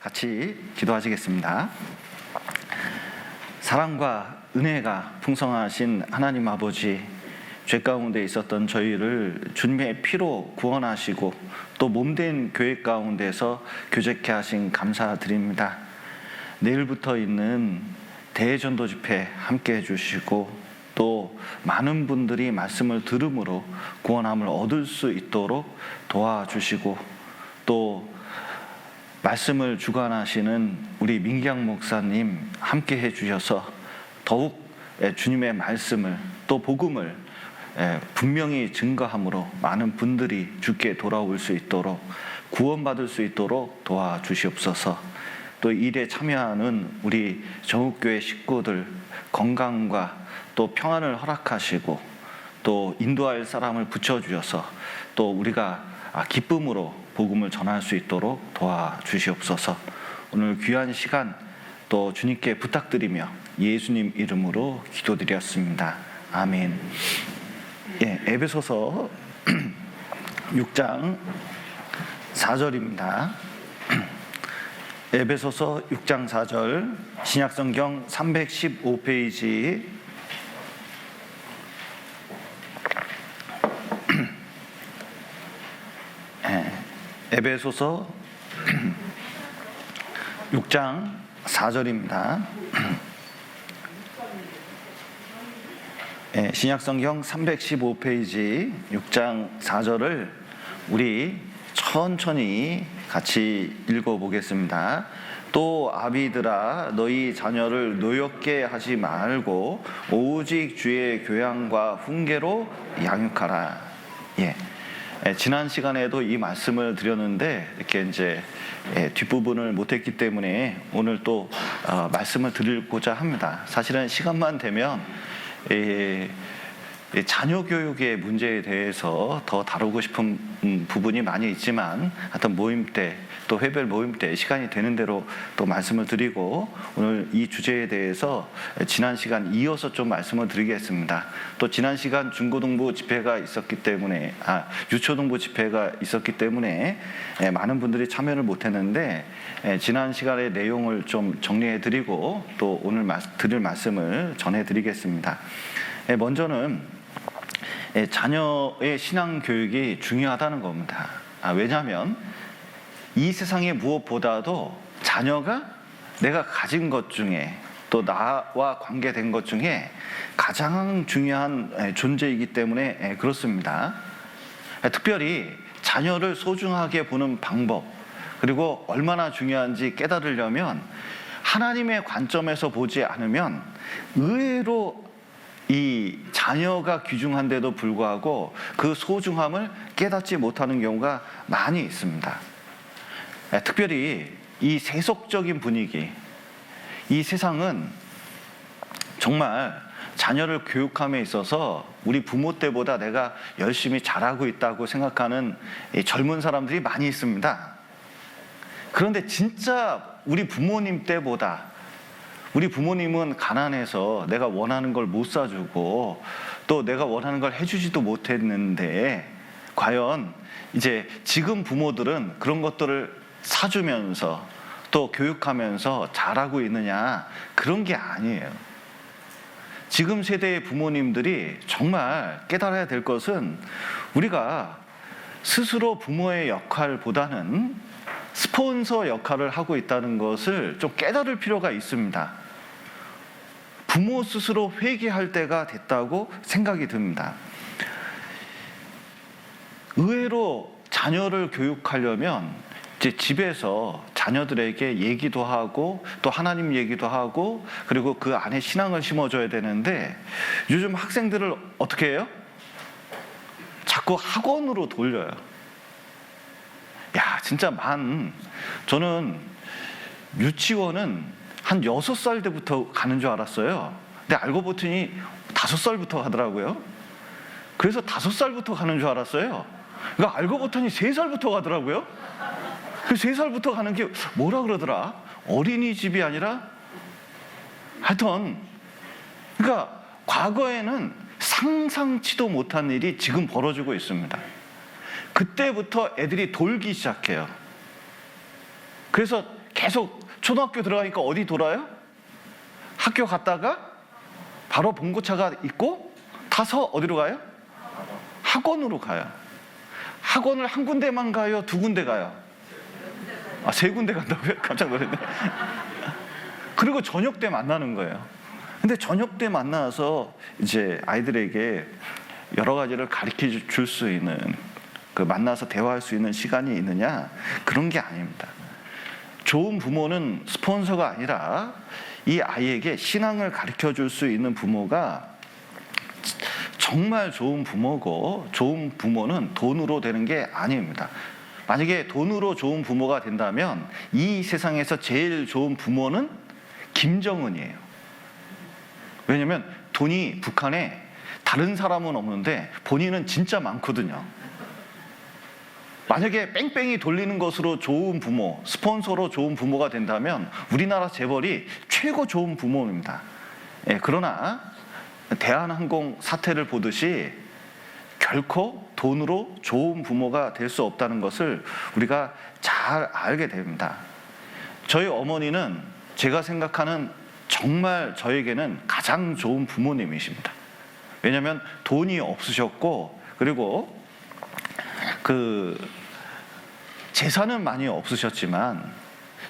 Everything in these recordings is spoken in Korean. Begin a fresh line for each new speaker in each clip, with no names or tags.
같이 기도하시겠습니다. 사랑과 은혜가 풍성하신 하나님 아버지, 죄 가운데 있었던 저희를 주님의 피로 구원하시고 또 몸된 교회 가운데서 교제케 하신 감사드립니다. 내일부터 있는 대전도 집회 함께 해주시고 또 많은 분들이 말씀을 들음으로 구원함을 얻을 수 있도록 도와주시고 또 말씀을 주관하시는 우리 민경 목사님 함께 해주셔서 더욱 주님의 말씀을 또 복음을 분명히 증거함으로 많은 분들이 주께 돌아올 수 있도록 구원받을 수 있도록 도와주시옵소서. 또 일에 참여하는 우리 정읍교회 식구들 건강과 또 평안을 허락하시고 또 인도할 사람을 붙여주셔서 또 우리가 기쁨으로 복음을 전할 수 있도록 도와주시옵소서. 오늘 귀한 시간 또 주님께 부탁드리며 예수님 이름으로 기도드렸습니다. 아멘. 에베소서 6장 4절입니다. 에베소서 6장 4절 신약성경 315페이지 에베소서 6장 4절입니다. 신약성경 315페이지 6장 4절을 우리 천천히 같이 읽어보겠습니다. 또 아비들아 너희 자녀를 노엽게 하지 말고 오직 주의 교양과 훈계로 양육하라. 지난 시간에도 이 말씀을 드렸는데 이렇게 이제 뒷부분을 못했기 때문에 오늘 또 말씀을 드리고자 합니다. 사실은 시간만 되면 자녀 교육의 문제에 대해서 더 다루고 싶은 부분이 많이 있지만 하여튼 모임 때 또 회별 모임 때 시간이 되는 대로 또 말씀을 드리고 오늘 이 주제에 대해서 지난 시간 이어서 좀 말씀을 드리겠습니다. 또 지난 시간 중고등부 집회가 있었기 때문에 유초등부 집회가 있었기 때문에 많은 분들이 참여를 못했는데 지난 시간의 내용을 좀 정리해 드리고 또 오늘 드릴 말씀을 전해 드리겠습니다. 먼저는 자녀의 신앙 교육이 중요하다는 겁니다. 왜냐하면 이 세상의 무엇보다도 자녀가 내가 가진 것 중에 또 나와 관계된 것 중에 가장 중요한 존재이기 때문에 그렇습니다. 특별히 자녀를 소중하게 보는 방법 그리고 얼마나 중요한지 깨달으려면 하나님의 관점에서 보지 않으면 의외로 이 자녀가 귀중한데도 불구하고 그 소중함을 깨닫지 못하는 경우가 많이 있습니다. 특별히 이 세속적인 분위기, 이 세상은 정말 자녀를 교육함에 있어서 우리 부모 때보다 내가 열심히 잘하고 있다고 생각하는 젊은 사람들이 많이 있습니다. 그런데 진짜 우리 부모님 때보다 우리 부모님은 가난해서 내가 원하는 걸 못 사주고 또 내가 원하는 걸 해주지도 못했는데 과연 이제 지금 부모들은 그런 것들을 사주면서 또 교육하면서 잘하고 있느냐? 그런 게 아니에요. 지금 세대의 부모님들이 정말 깨달아야 될 것은 우리가 스스로 부모의 역할보다는 스폰서 역할을 하고 있다는 것을 좀 깨달을 필요가 있습니다. 부모 스스로 회개할 때가 됐다고 생각이 듭니다. 의외로 자녀를 교육하려면 이제 집에서 자녀들에게 얘기도 하고 또 하나님 얘기도 하고 그리고 그 안에 신앙을 심어줘야 되는데 요즘 학생들을 어떻게 해요? 자꾸 학원으로 돌려요. 진짜 저는 유치원은 한 6살 때부터 가는 줄 알았어요. 근데 알고 보더니 5살부터 가더라고요. 그래서 5살부터 가는 줄 알았어요. 그러니까 알고 보더니 3살부터 가더라고요. 그 3살부터 가는 게 뭐라 그러더라? 어린이집이 아니라 하여튼 그러니까 과거에는 상상치도 못한 일이 지금 벌어지고 있습니다. 그때부터 애들이 돌기 시작해요. 그래서 계속 초등학교 들어가니까 어디 돌아요? 학교 갔다가 바로 봉고차가 있고 타서 어디로 가요? 학원으로 가요. 학원을 한 군데만 가요? 두 군데 가요? 세 군데 간다고요? 깜짝 놀랐네. 그리고 저녁 때 만나는 거예요. 근데 저녁 때 만나서 이제 아이들에게 여러 가지를 가르쳐 줄 수 있는, 그 만나서 대화할 수 있는 시간이 있느냐? 그런 게 아닙니다. 좋은 부모는 스폰서가 아니라 이 아이에게 신앙을 가르쳐 줄 수 있는 부모가 정말 좋은 부모고, 좋은 부모는 돈으로 되는 게 아닙니다. 만약에 돈으로 좋은 부모가 된다면 이 세상에서 제일 좋은 부모는 김정은이에요. 왜냐하면 돈이 북한에 다른 사람은 없는데 본인은 진짜 많거든요. 만약에 뺑뺑이 돌리는 것으로 좋은 부모, 스폰서로 좋은 부모가 된다면 우리나라 재벌이 최고 좋은 부모입니다. 그러나 대한항공 사태를 보듯이 결코 돈으로 좋은 부모가 될 수 없다는 것을 우리가 잘 알게 됩니다. 저희 어머니는 제가 생각하는 정말 저에게는 가장 좋은 부모님이십니다. 왜냐하면 돈이 없으셨고, 그리고 재산은 많이 없으셨지만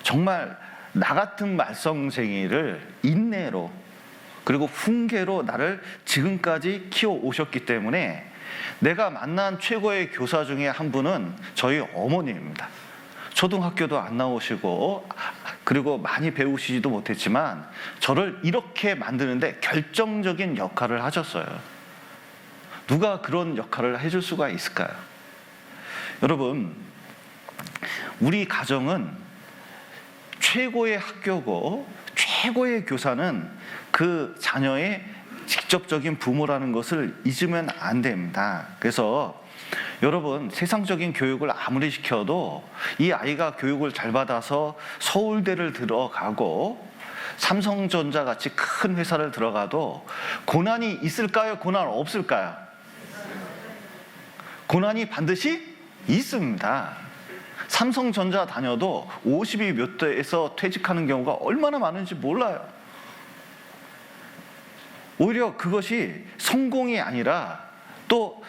정말 나 같은 말썽쟁이를 인내로 그리고 훈계로 나를 지금까지 키워 오셨기 때문에 내가 만난 최고의 교사 중에 한 분은 저희 어머니입니다. 초등학교도 안 나오시고 그리고 많이 배우시지도 못했지만 저를 이렇게 만드는데 결정적인 역할을 하셨어요. 누가 그런 역할을 해줄 수가 있을까요? 여러분, 우리 가정은 최고의 학교고 최고의 교사는 그 자녀의 직접적인 부모라는 것을 잊으면 안 됩니다. 그래서 여러분, 세상적인 교육을 아무리 시켜도 이 아이가 교육을 잘 받아서 서울대를 들어가고 삼성전자 같이 큰 회사를 들어가도 고난이 있을까요? 고난 없을까요? 고난이 반드시 있습니다. 삼성전자 다녀도 50이 몇 대에서 퇴직하는 경우가 얼마나 많은지 몰라요. 오히려 그것이 성공이 아니라 또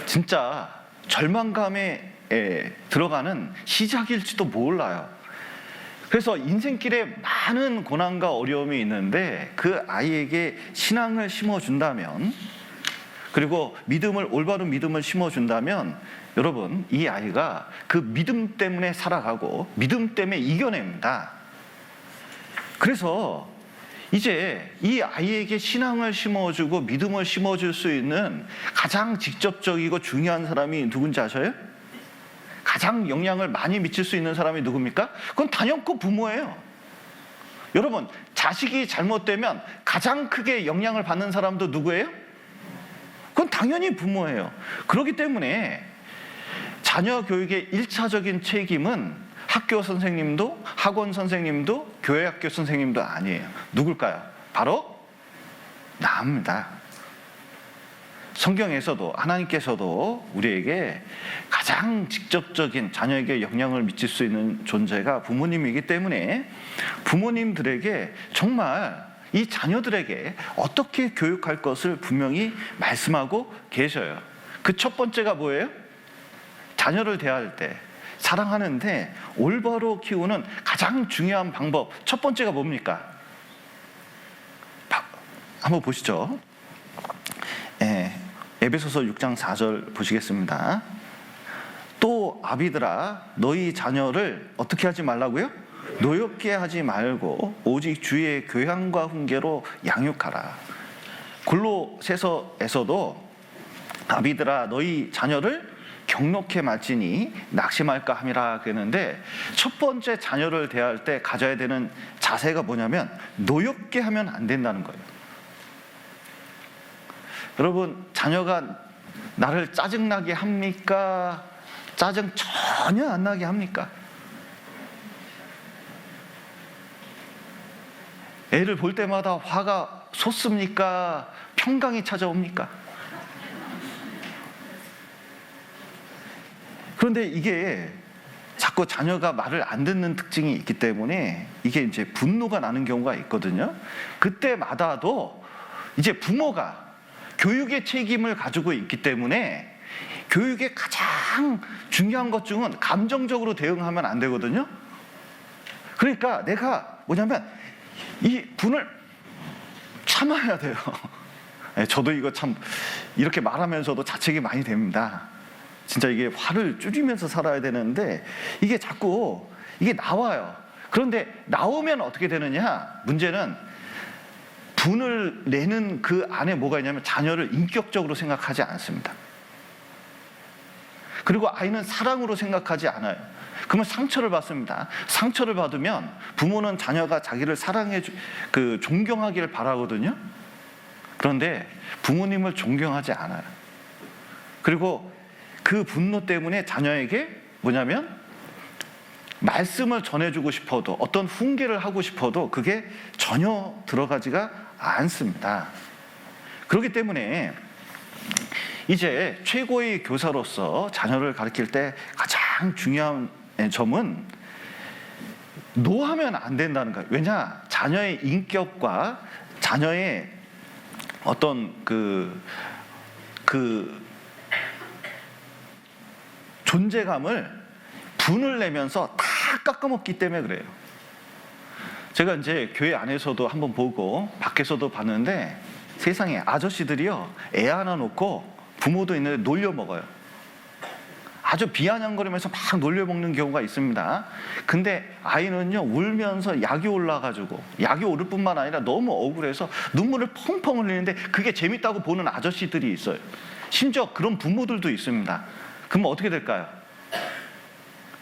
진짜 절망감에 들어가는 시작일지도 몰라요. 그래서 인생길에 많은 고난과 어려움이 있는데 그 아이에게 신앙을 심어준다면, 그리고 올바른 믿음을 심어준다면 여러분, 이 아이가 그 믿음 때문에 살아가고 믿음 때문에 이겨냅니다. 그래서 이제 이 아이에게 신앙을 심어주고 믿음을 심어줄 수 있는 가장 직접적이고 중요한 사람이 누군지 아셔요? 가장 영향을 많이 미칠 수 있는 사람이 누굽니까? 그건 단연코 부모예요. 여러분, 자식이 잘못되면 가장 크게 영향을 받는 사람도 누구예요? 그건 당연히 부모예요. 그렇기 때문에 자녀 교육의 1차적인 책임은 학교 선생님도 학원 선생님도 교회 학교 선생님도 아니에요. 누굴까요? 바로 나입니다. 성경에서도 하나님께서도 우리에게 가장 직접적인 자녀에게 영향을 미칠 수 있는 존재가 부모님이기 때문에 부모님들에게 정말 이 자녀들에게 어떻게 교육할 것을 분명히 말씀하고 계셔요. 그 첫 번째가 뭐예요? 자녀를 대할 때, 사랑하는데 올바로 키우는 가장 중요한 방법, 첫 번째가 뭡니까? 한번 보시죠. 에베소서 6장 4절 보시겠습니다. 또 아비들아, 너희 자녀를 어떻게 하지 말라고요? 노엽게 하지 말고 오직 주의 교양과 훈계로 양육하라. 골로새서에서도 아비들아, 너희 자녀를 경록해 말지니 낙심할까 함이라 그랬는데, 첫 번째 자녀를 대할 때 가져야 되는 자세가 뭐냐면 노엽게 하면 안 된다는 거예요. 여러분, 자녀가 나를 짜증나게 합니까? 짜증 전혀 안 나게 합니까? 애를 볼 때마다 화가 솟습니까? 평강이 찾아옵니까? 그런데 이게 자꾸 자녀가 말을 안 듣는 특징이 있기 때문에 이게 이제 분노가 나는 경우가 있거든요. 그때마다도 이제 부모가 교육의 책임을 가지고 있기 때문에 교육의 가장 중요한 것 중은 감정적으로 대응하면 안 되거든요. 그러니까 내가 뭐냐면 이 분을 참아야 돼요. 저도 이거 참 이렇게 말하면서도 자책이 많이 됩니다. 진짜 이게 화를 줄이면서 살아야 되는데 이게 자꾸 이게 나와요. 그런데 나오면 어떻게 되느냐? 문제는 분을 내는 그 안에 뭐가 있냐면 자녀를 인격적으로 생각하지 않습니다. 그리고 아이는 사랑으로 생각하지 않아요. 그러면 상처를 받습니다. 상처를 받으면 부모는 자녀가 자기를 존경하기를 바라거든요. 그런데 부모님을 존경하지 않아요. 그리고 그 분노 때문에 자녀에게 뭐냐면 말씀을 전해주고 싶어도 어떤 훈계를 하고 싶어도 그게 전혀 들어가지가 않습니다. 그렇기 때문에 이제 최고의 교사로서 자녀를 가르칠 때 가장 중요한 점은 노하면 안 된다는 거예요. 왜냐? 자녀의 인격과 자녀의 어떤 그 존재감을 분을 내면서 다 깎아먹기 때문에 그래요. 제가 이제 교회 안에서도 한번 보고 밖에서도 봤는데 세상에 아저씨들이요, 애 하나 놓고 부모도 있는데 놀려 먹어요. 아주 비아냥거리면서 막 놀려 먹는 경우가 있습니다. 근데 아이는요, 울면서 약이 올라가지고, 약이 오를 뿐만 아니라 너무 억울해서 눈물을 펑펑 흘리는데 그게 재밌다고 보는 아저씨들이 있어요. 심지어 그런 부모들도 있습니다. 그럼 어떻게 될까요?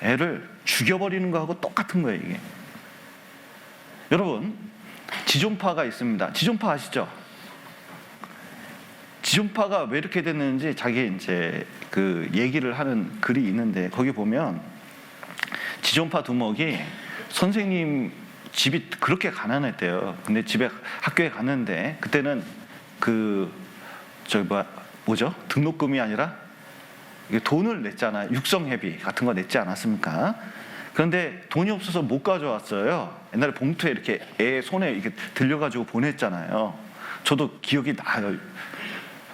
애를 죽여버리는 거하고 똑같은 거예요, 이게. 여러분, 지존파가 있습니다. 지존파 아시죠? 지존파가 왜 이렇게 됐는지 자기 이제 그 얘기를 하는 글이 있는데 거기 보면 지존파 두목이 선생님 집이 그렇게 가난했대요. 근데 학교에 갔는데 그때는 뭐죠? 등록금이 아니라 돈을 냈잖아요. 육성회비 같은 거 냈지 않았습니까? 그런데 돈이 없어서 못 가져왔어요. 옛날에 봉투에 이렇게 애 손에 이렇게 들려가지고 보냈잖아요. 저도 기억이 나요.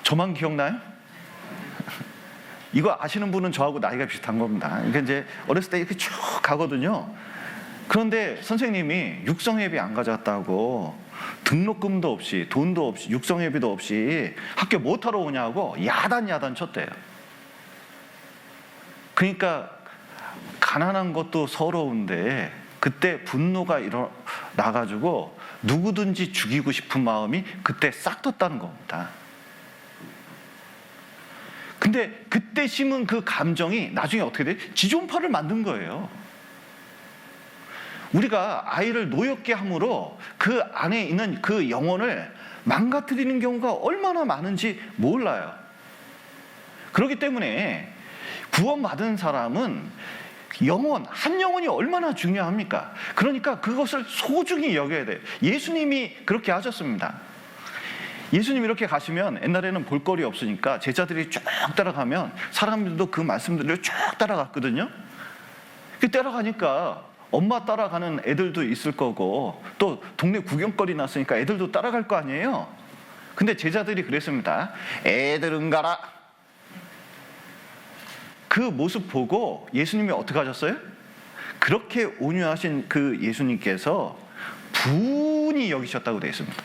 저만 기억나요? 이거 아시는 분은 저하고 나이가 비슷한 겁니다. 그러니까 이제 어렸을 때 이렇게 쭉 가거든요. 그런데 선생님이 육성회비 안 가져왔다고 등록금도 없이 돈도 없이 육성회비도 없이 학교 못 하러 오냐고 야단 쳤대요. 그러니까 가난한 것도 서러운데 그때 분노가 일어나가지고 누구든지 죽이고 싶은 마음이 그때 싹 떴다는 겁니다. 근데 그때 심은 그 감정이 나중에 어떻게 돼? 지존파를 만든 거예요. 우리가 아이를 노엽게 함으로 그 안에 있는 그 영혼을 망가뜨리는 경우가 얼마나 많은지 몰라요. 그렇기 때문에 구원받은 사람은 한 영혼이 얼마나 중요합니까? 그러니까 그것을 소중히 여겨야 돼요. 예수님이 그렇게 하셨습니다. 예수님이 이렇게 가시면 옛날에는 볼거리 없으니까 제자들이 쭉 따라가면 사람들도 그 말씀들을 쭉 따라갔거든요. 그 따라가니까 엄마 따라가는 애들도 있을 거고 또 동네 구경거리 났으니까 애들도 따라갈 거 아니에요. 근데 제자들이 그랬습니다. 애들은 가라. 그 모습 보고 예수님이 어떻게 하셨어요? 그렇게 온유하신 그 예수님께서 분이 여기셨다고 되어 있습니다.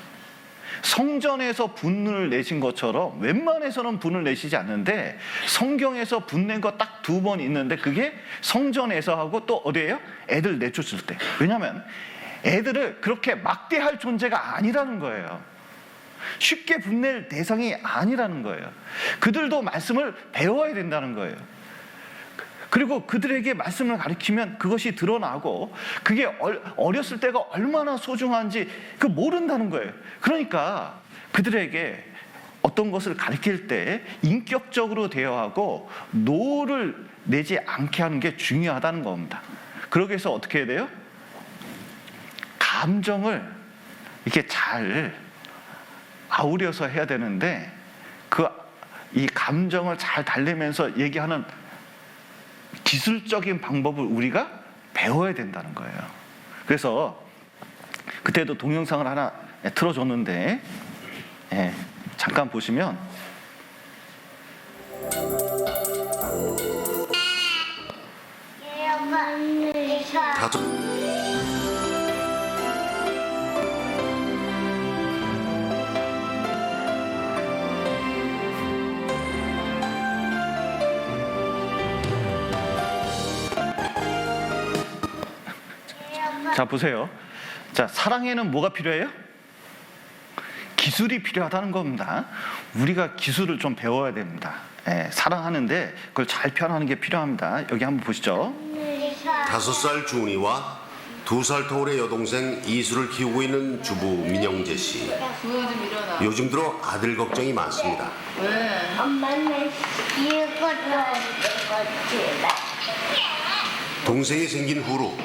성전에서 분을 내신 것처럼 웬만해서는 분을 내시지 않는데 성경에서 분 낸 거 딱 2번 있는데 그게 성전에서 하고 또 어디예요? 애들 내쫓을 때. 왜냐하면 애들을 그렇게 막대할 존재가 아니라는 거예요. 쉽게 분낼 대상이 아니라는 거예요. 그들도 말씀을 배워야 된다는 거예요. 그리고 그들에게 말씀을 가르치면 그것이 드러나고 그게 어렸을 때가 얼마나 소중한지 모른다는 거예요. 그러니까 그들에게 어떤 것을 가르칠 때 인격적으로 대화하고 노를 내지 않게 하는 게 중요하다는 겁니다. 그러기 위해서 어떻게 해야 돼요? 감정을 이렇게 잘 아우려서 해야 되는데 이 감정을 잘 달래면서 얘기하는 기술적인 방법을 우리가 배워야 된다는 거예요. 그래서 그때도 동영상을 하나 틀어줬는데 잠깐 보시면 자 보세요. 자, 사랑에는 뭐가 필요해요? 기술이 필요하다는 겁니다. 우리가 기술을 좀 배워야 됩니다. 사랑하는데 그걸 잘 표현하는 게 필요합니다. 여기 한번 보시죠.
5살 준이와 2살 터울의 여동생 이수를 키우고 있는 주부 민영재 씨. 요즘 들어 아들 걱정이 많습니다.
왜? 엄마는 이거
동생이 생긴 후로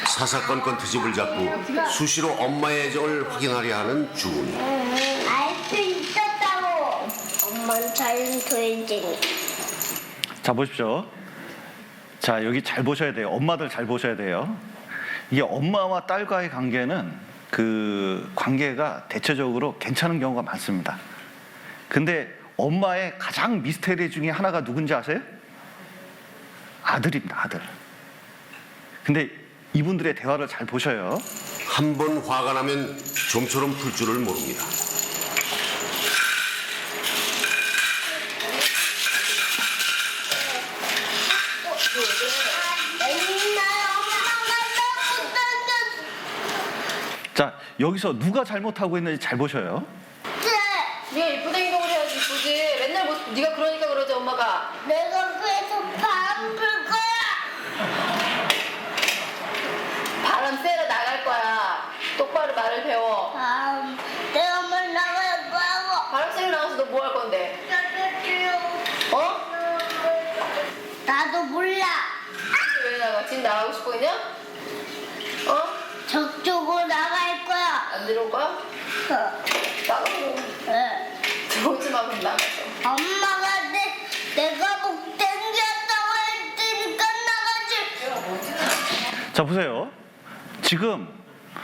사사건건 트집을 잡고 수시로 엄마의 애정을 확인하려 하는 준이.
알 수 있었다고. 엄마는 자연토해쟁이.
자 보십시오. 자 여기 잘 보셔야 돼요. 엄마들 잘 보셔야 돼요. 이게 엄마와 딸과의 관계는 그 관계가 대체적으로 괜찮은 경우가 많습니다. 근데 엄마의 가장 미스테리 중에 하나가 누군지 아세요? 아들입니다. 아들. 근데 이분들의 대화를 잘 보셔요.
한 번 화가 나면 좀처럼 풀 줄을 모릅니다.
자 여기서 누가 잘못하고 있는지 잘 보셔요.
네가 이쁜 행동을 해야지 이쁘지. 맨날 뭐 네가 그러니까 그러지 엄마가.
내가 그래서 바람 불 거야.
바람 쐬러 나갈 거야. 똑바로 말을 배워.
내가 뭘 나갈 거라고.
바람 쐬러 나가서 너 뭐 할 건데? 어?
나도 몰라.
왜 나가? 지금 나가고 싶어 그냥? 어?
저쪽으로 나갈 거야.
안 들어올 거야? 나가고. 들어오지 마 그럼 나가서.
엄마가 내가 목 땡겼다고 했으니까 나가지.
자 보세요. 지금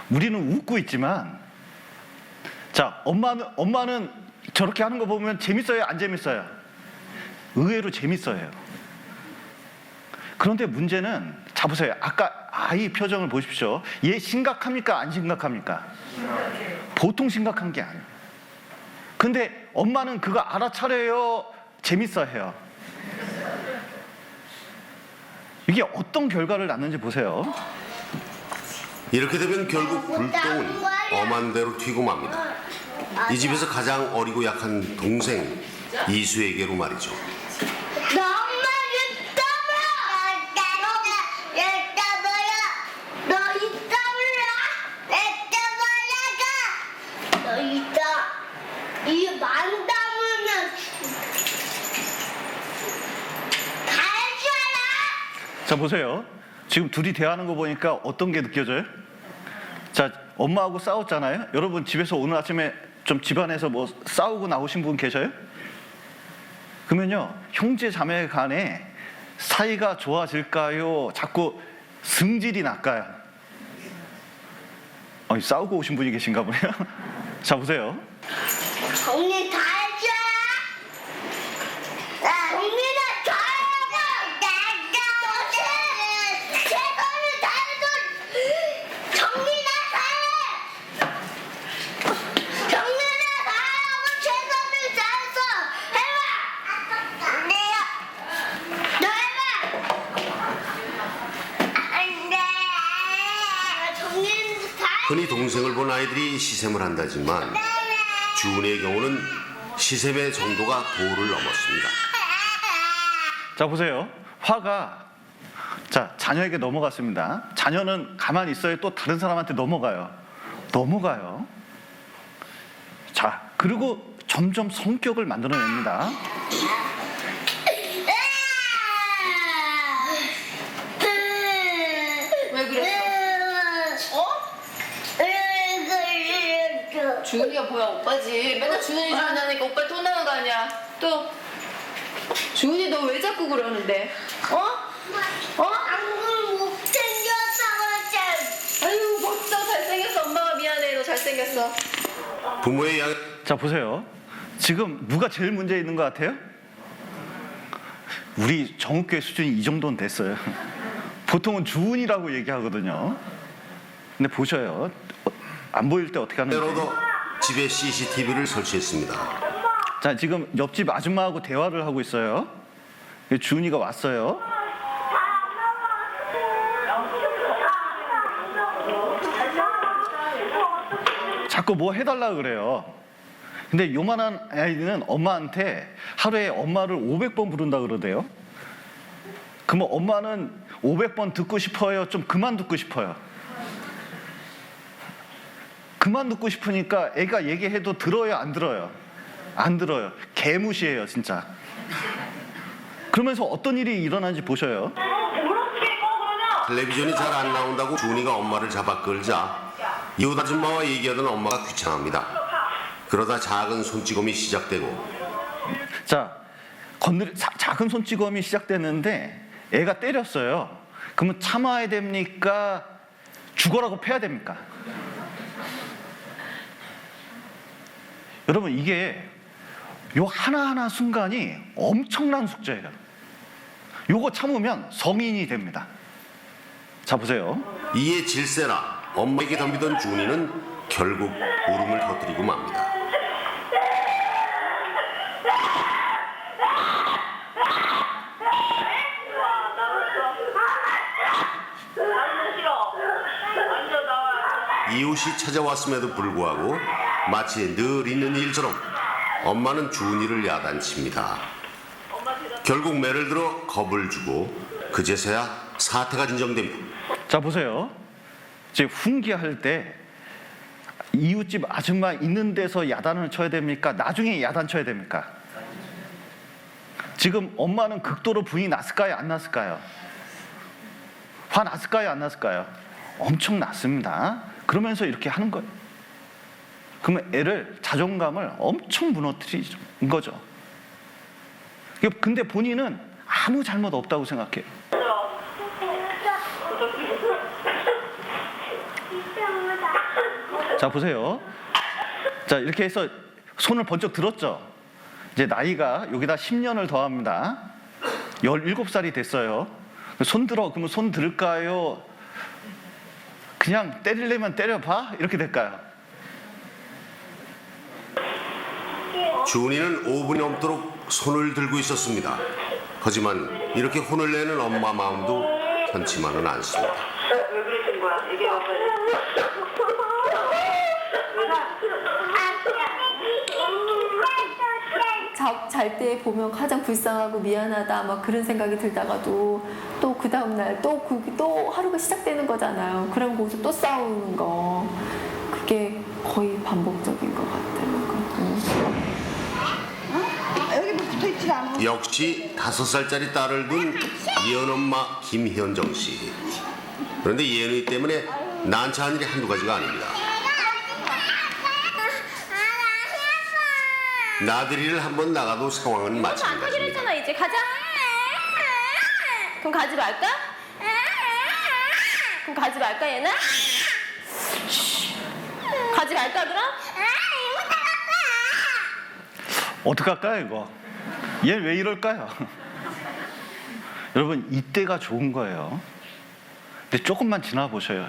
우리는 웃고 있지만 자 엄마는 저렇게 하는 거 보면 재밌어요? 안 재밌어요? 의외로 재밌어요. 그런데 문제는 자 보세요. 아까 아이 표정을 보십시오. 얘 심각합니까? 안 심각합니까? 보통 심각한 게 아니에요. 근데 엄마는 그거 알아차려요? 재밌어해요? 이게 어떤 결과를 낳는지 보세요.
이렇게 되면 결국 불똥은 엄한 대로 튀고 맙니다. 이 집에서 가장 어리고 약한 동생 이수에게로 말이죠.
너 엄마 이따 너 이따 몰라. 너 이따 이 만담으면 갈줄 알아?
자 보세요. 지금 둘이 대화하는 거 보니까 어떤 게 느껴져요? 자 엄마하고 싸웠잖아요. 여러분 집에서 오늘 아침에 좀 집안에서 뭐 싸우고 나오신 분 계셔요? 그러면요 형제 자매 간에 사이가 좋아질까요? 자꾸 승질이 날까요? 싸우고 오신 분이 계신가 보네요. 자 보세요.
정리 다 해줘. 정리는 다 하고 너는 최선을 다해서 정리나 다 해. 정리나 다 하고 최선을 다해서 해봐. 너 해봐. 안돼. 정리는 다 해.
흔히 동생을 본 아이들이 시샘을 한다지만 준이의 경우는 시샘의 정도가 도를 넘었습니다.
자 보세요. 화가 자 자녀에게 넘어갔습니다. 자녀는 가만히 있어요. 또 다른 사람한테 넘어가요. 자 그리고 점점 성격을 만들어냅니다.
왜 그랬어? 어? 주은이가 뭐야 오빠지. 맨날 주은이 하니까 오빠 또 나는 거 아니야. 또 주은이 너 왜 자꾸 그러는데? 어?
방금 못생겼다고 했잖아.
아유 멋져 잘생겼어. 엄마가 미안해. 너 잘생겼어.
부모의 양
자, 보세요. 지금 누가 제일 문제 있는 것 같아요? 우리 정읍교회 수준이 이 정도는 됐어요. 보통은 주은이라고 얘기하거든요. 근데 보셔요. 안 보일 때 어떻게 하는지.
대로도 집에 CCTV를 설치했습니다.
자, 지금 옆집 아줌마하고 대화를 하고 있어요. 주은이가 왔어요. 자꾸 뭐 해달라 그래요. 근데 요만한 아이는 엄마한테 하루에 엄마를 500번 부른다 그러대요. 그러면 엄마는 500번 듣고 싶어요? 좀 그만 듣고 싶어요? 그만 듣고 싶으니까 애가 얘기해도 들어요? 안 들어요? 안 들어요. 개무시해요, 진짜. 그러면서 어떤 일이 일어나는지 보셔요.
텔레비전이 잘 안 나온다고 준이가 엄마를 잡아 끌자 이웃 아줌마와 얘기하던 엄마가 귀찮합니다. 그러다 작은 손찌검이 시작되고
자, 작은 손찌검이 시작됐는데 애가 때렸어요. 그러면 참아야 됩니까? 죽어라고 패야 됩니까? 여러분, 이게 요 하나하나 순간이 엄청난 숙제예요. 요거 참으면 성인이 됩니다. 자, 보세요.
이에 질세라 엄마에게 덤비던 준이는 결국 울음을 터뜨리고 맙니다. 이웃이 찾아왔음에도 불구하고 마치 늘 있는 일처럼 엄마는 준이를 야단칩니다. 결국 매를 들어 겁을 주고 그제서야 사태가 진정됩니다.
자, 보세요. 이제 훈계할 때 이웃집 아줌마 있는 데서 야단을 쳐야 됩니까? 나중에 야단 쳐야 됩니까? 지금 엄마는 극도로 분이 났을까요? 안 났을까요? 화 났을까요? 안 났을까요? 엄청 났습니다. 그러면서 이렇게 하는 거예요. 그러면 애를 자존감을 엄청 무너뜨린 거죠. 근데 본인은 아무 잘못 없다고 생각해요. 자, 보세요. 자, 이렇게 해서 손을 번쩍 들었죠. 이제 나이가 여기다 10년을 더합니다. 17살이 됐어요. 손 들어. 그러면 손 들을까요? 그냥 때리려면 때려봐? 이렇게 될까요?
준이는 5분이 넘도록 손을 들고 있었습니다. 하지만 이렇게 혼을 내는 엄마 마음도 편치만은 않습니다.
왜 그러신 거야? 얘기해봐 빨리.
잘 때 보면 가장 불쌍하고 미안하다 막 그런 생각이 들다가도 또 그 다음날 또 하루가 시작되는 거잖아요. 그럼 거기서 또 싸우는 거 그게 거의 반복적인 것 같아요.
여기 뭐 붙어있지 않아.
역시 5살짜리 딸을 둔 예은 엄마 김현정 씨. 그런데 예은이 때문에 난처한 일이 한두 가지가 아닙니다. 나들이를 한번 나가도 상황은
안 가기로
마찬가지입니다.
했잖아. 이제 가자. 그럼 가지 말까? 그럼 가지 말까 얘는? 가지 말까 그럼?
어떡할까요, 이거? 얘 왜 이럴까요? 여러분, 이때가 좋은 거예요. 근데 조금만 지나보셔요.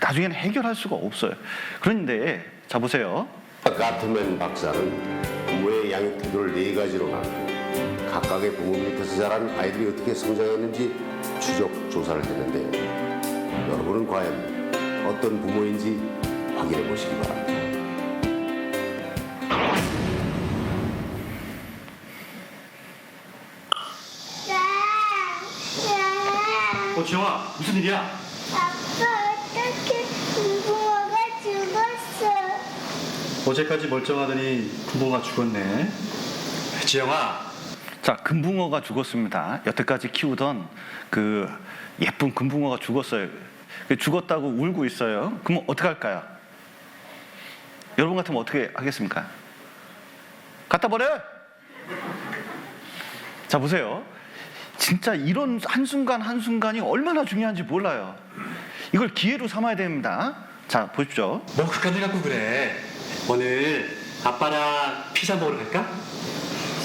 나중에는 해결할 수가 없어요. 그런데, 자, 보세요.
가트맨 박사는 부모의 양육 태도를 4가지로 나누고 각각의 부모 밑에서 자란 아이들이 어떻게 성장했는지 추적 조사를 했는데 여러분은 과연 어떤 부모인지 확인해 보시기 바랍니다.
지영아, 무슨 일이야?
아빠 어떻게 부모가 죽었어?
어제까지 멀쩡하더니 금붕어가 죽었네. 지영아,
자, 금붕어가 죽었습니다. 여태까지 키우던 그 예쁜 금붕어가 죽었어요. 죽었다고 울고 있어요. 그럼 어떻게 할까요? 여러분 같으면 어떻게 하겠습니까? 갖다 버려! 자, 보세요. 진짜 이런 한순간 한순간이 얼마나 중요한지 몰라요. 이걸 기회로 삼아야 됩니다. 자, 보십시오.
뭐 그까지 갖고 그래. 오늘 아빠랑 피자 먹으러 갈까?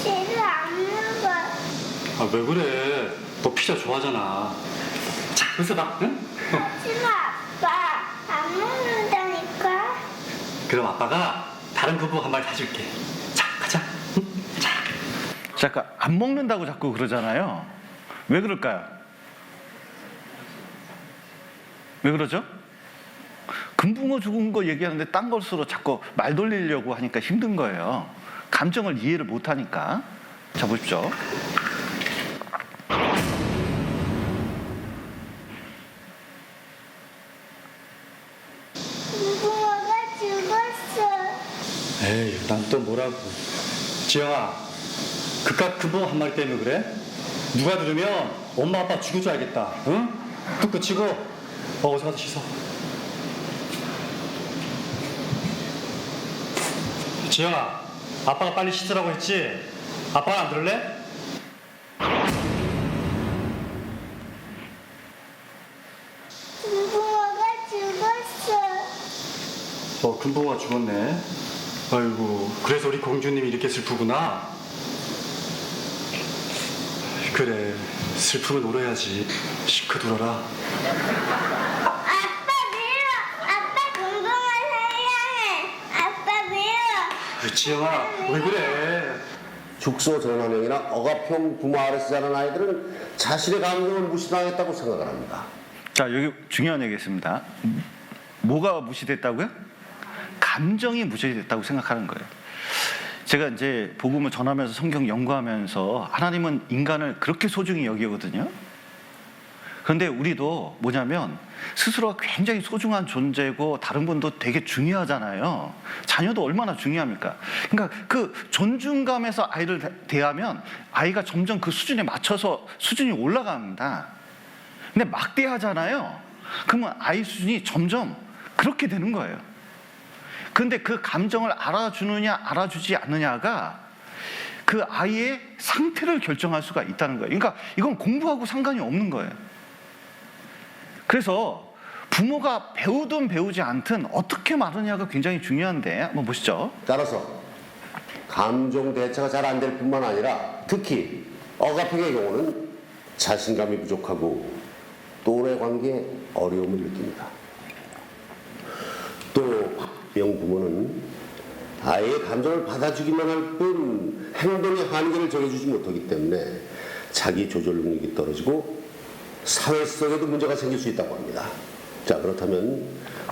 싫어, 안 먹어.
아, 왜 그래? 너 피자 좋아하잖아. 자, 웃어봐, 응?
하지마, 아빠. 안 먹는다니까.
그럼 아빠가 다른 군복 한 마리 사줄게. 자, 가자. 응? 자.
잠깐, 안 먹는다고 자꾸 그러잖아요. 왜 그럴까요? 왜 그러죠? 금붕어 죽은 거 얘기하는데 딴 것으로 자꾸 말 돌리려고 하니까 힘든 거예요. 감정을 이해를 못 하니까. 자, 보십시오.
무궁화가 죽었어.
에이, 난 또 뭐라고. 지영아, 그깟 금붕어 한 마리 때문에 그래? 누가 들으면 엄마 아빠 죽을 줄 알겠다. 응? 뚝 그치고 어서 가서 씻어. 지영아, 아빠가 빨리 씻으라고 했지? 아빠가 안 들을래?
무궁화가 죽었어.
금붕어가 죽었네. 아이고, 그래서 우리 공주님이 이렇게 슬프구나. 그래, 슬프면 울어야지. 시컷 울어라.
아빠 미워. 아빠 공공을 사랑해. 아빠 미워.
지영아, 왜 그래?
죽소 전환형이나 억압형 부모 아래서 자란 아이들은 자신의 감정을 무시당했다고 생각을 합니다.
자, 여기 중요한 얘기 있습니다. 뭐가 무시됐다고요? 감정이 무시됐다고 생각하는 거예요. 제가 이제 복음을 전하면서 성경 연구하면서 하나님은 인간을 그렇게 소중히 여기거든요. 그런데 우리도 뭐냐면 스스로가 굉장히 소중한 존재고 다른 분도 되게 중요하잖아요. 자녀도 얼마나 중요합니까? 그러니까 그 존중감에서 아이를 대하면 아이가 점점 그 수준에 맞춰서 수준이 올라갑니다. 근데 막대하잖아요. 그러면 아이 수준이 점점 그렇게 되는 거예요. 근데 그 감정을 알아주느냐 알아주지 않느냐가 그 아이의 상태를 결정할 수가 있다는 거예요. 그러니까 이건 공부하고 상관이 없는 거예요. 그래서 부모가 배우든 배우지 않든 어떻게 말하느냐가 굉장히 중요한데 한번 보시죠.
따라서 감정 대처가 잘 안 될 뿐만 아니라 특히 억압형의 경우는 자신감이 부족하고 또래 관계에 어려움을 느낍니다. 또 영부모는 아이의 감정을 받아주기만 할 뿐 행동의 한계를 정해주지 못하기 때문에 자기 조절 능력이 떨어지고 사회 속에도 문제가 생길 수 있다고 합니다. 자, 그렇다면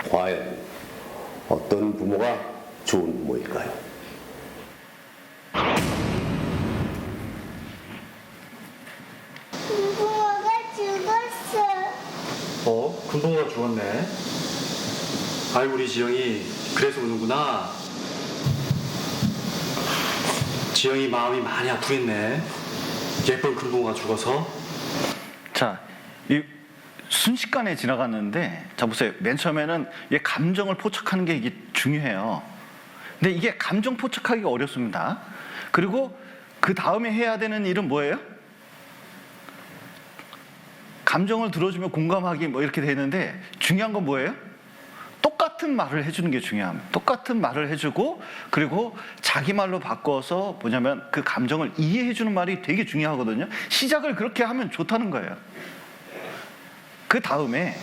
과연 어떤 부모가 좋은 부모일까요?
무궁화가 죽었어.
금붕어가 죽었네. 아이고, 우리 지영이 그래서 우는구나. 지영이 마음이 많이 아프겠네. 예쁜 금붕어가 죽어서.
자, 이 순식간에 지나갔는데 자 보세요. 맨 처음에는 이 감정을 포착하는 게 이게 중요해요. 근데 이게 감정 포착하기가 어렵습니다. 그리고 그 다음에 해야 되는 일은 뭐예요? 감정을 들어주면 공감하기 뭐 이렇게 되는데 중요한 건 뭐예요? 똑같은 말을 해주는 게 중요합니다. 똑같은 말을 해주고 그리고 자기 말로 바꿔서 뭐냐면 그 감정을 이해해주는 말이 되게 중요하거든요. 시작을 그렇게 하면 좋다는 거예요. 그 다음에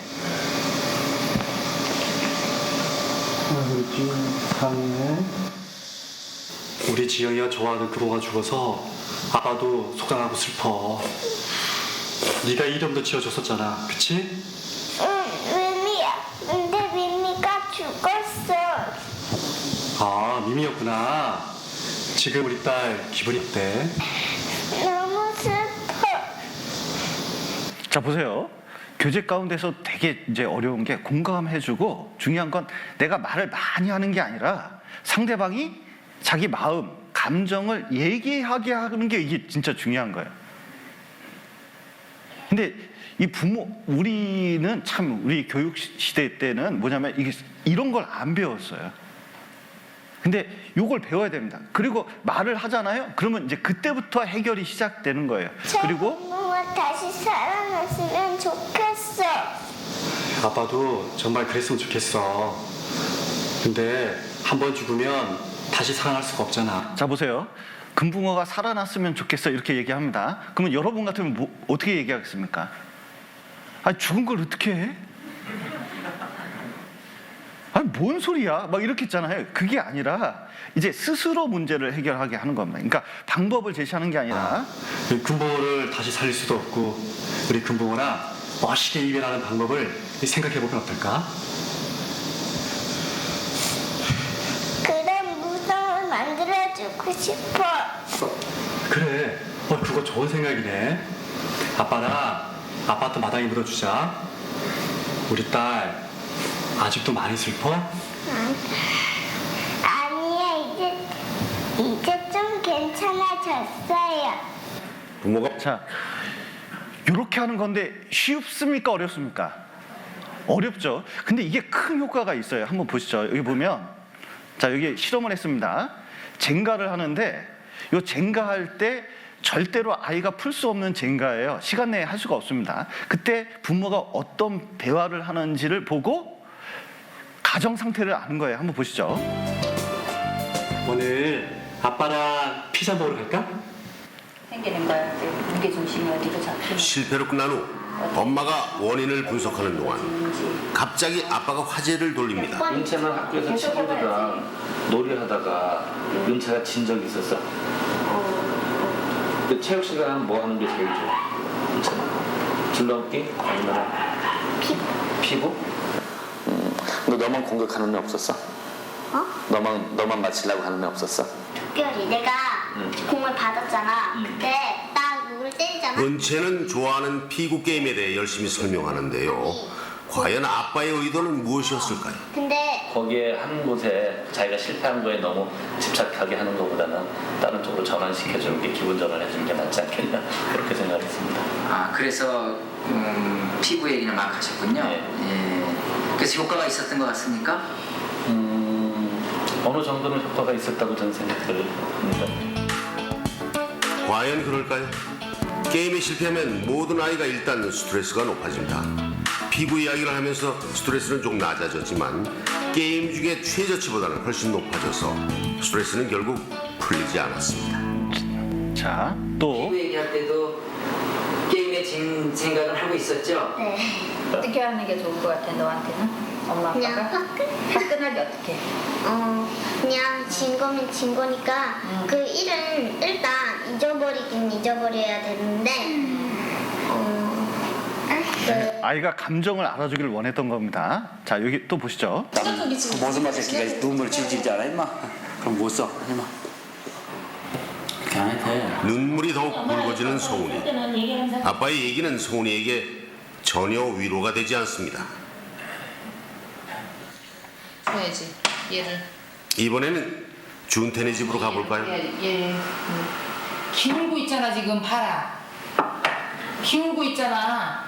우리 지영이가 좋아하는 금붕어가 죽어서 아빠도 속상하고 슬퍼. 네가 이름도 지어줬었잖아, 그치?
응, 미미야. 근데 미미가 죽었어.
아, 미미였구나. 지금 우리 딸 기분이 어때?
너무 슬퍼.
자 보세요. 교제 가운데서 되게 이제 어려운 게 공감해주고 중요한 건 내가 말을 많이 하는 게 아니라 상대방이 자기 마음, 감정을 얘기하게 하는 게 이게 진짜 중요한 거예요. 근데 이 우리는 참 우리 교육 시대 때는 뭐냐면 이게 이런 걸 안 배웠어요. 근데 요걸 배워야 됩니다. 그리고 말을 하잖아요. 그러면 이제 그때부터 해결이 시작되는 거예요. 그리고
부모가 다시 살아났으면 좋겠어.
아빠도 정말 그랬으면 좋겠어. 근데 한 번 죽으면 다시 살아날 수가 없잖아.
자 보세요. 금붕어가 살아났으면 좋겠어 이렇게 얘기합니다. 그러면 여러분 같으면 어떻게 얘기하겠습니까? 아니 죽은 걸 어떻게 해? 아니 뭔 소리야? 막 이렇게 있잖아요. 그게 아니라 이제 스스로 문제를 해결하게 하는 겁니다. 그러니까 방법을 제시하는 게 아니라
이 금붕어를 다시 살릴 수도 없고 우리 금붕어나 멋있게 이별하는 방법을 생각해보면 어떨까?
그런 무덤을 만들어주고 싶어.
그래, 그거 좋은 생각이네. 아빠랑 아파트 마당에 묻어주자. 우리 딸 아직도 많이 슬퍼?
아니야, 이제 좀 괜찮아졌어요.
부모가
자 이렇게 하는 건데 쉽습니까? 어렵습니까? 어렵죠. 근데 이게 큰 효과가 있어요. 한번 보시죠. 여기 보면 자 여기 실험을 했습니다. 젠가를 하는데 이 젠가 할 때 절대로 아이가 풀 수 없는 젠가예요. 시간 내에 할 수가 없습니다. 그때 부모가 어떤 대화를 하는지를 보고 가정 상태를 아는 거예요. 한번 보시죠.
오늘 아빠랑 피자 먹으러 갈까?
생기는 거야. 이제 무게 중심이 어디로 잡히는
실패로 끝난 후 엄마가 원인을 분석하는 동안 갑자기 아빠가 화제를 돌립니다.
은채는 학교에서 친구들이랑 놀이하다가 은채가 진 적이 있었어? 근데 체육 시간은 뭐 하는 게 제일 좋아? 은채는? 줄넘기? 아니면 피구? 너 너만 공격하는 애 없었어? 너만 맞히려고 하는 애 없었어?
특별히 내가 공을 받았잖아. 그때 딱 누구를 때리잖아.
은채는 좋아하는 피구 게임에 대해 열심히 설명하는데요. 과연 아빠의 의도는 무엇이었을까요?
근데
거기에 한 곳에 자기가 실패한 거에 너무 집착하게 하는 것보다는 다른 쪽으로 전환시켜주는 게 기분 전환해주는 게 낫지 않겠냐 그렇게 생각했습니다.
아 그래서 피부 얘기는 막 하셨군요.
네.
예. 그래서 효과가 있었던 것 같습니까?
어느 정도는 효과가 있었다고 저는 생각합니다.
과연 그럴까요? 게임에 실패하면 모든 아이가 일단 스트레스가 높아집니다. 피구 이야기를 하면서 스트레스는 좀 낮아졌지만 게임 중에 최저치보다는 훨씬 높아져서 스트레스는 결국 풀리지 않았습니다.
자, 또
피부 얘기할 때도 게임에 진 생각을 하고 있었죠?
네.
어떻게 하는 게 좋을 것 같아 너한테는? 엄마
그냥
아빠가? 화끈하게 어떻게?
그냥 진 거면 진 거니까 그 일은 일단 잊어버리긴 잊어버려야 되는데
아이가 감정을 알아주기를 원했던 겁니다. 자, 여기 또 보시죠.
무슨 맛에 새끼가 눈물 질질지 않아 임마? 그럼 못 써 임마. 그렇게 안 해도 돼.
눈물이 더욱 붉어지는 성훈이. 아빠의 얘기는 성훈이에게 전혀 위로가 되지 않습니다.
줘야지 얘를.
이번에는 준태네 집으로 가볼까요?
얘 기울고 있잖아 지금 봐라. 기울고 있잖아.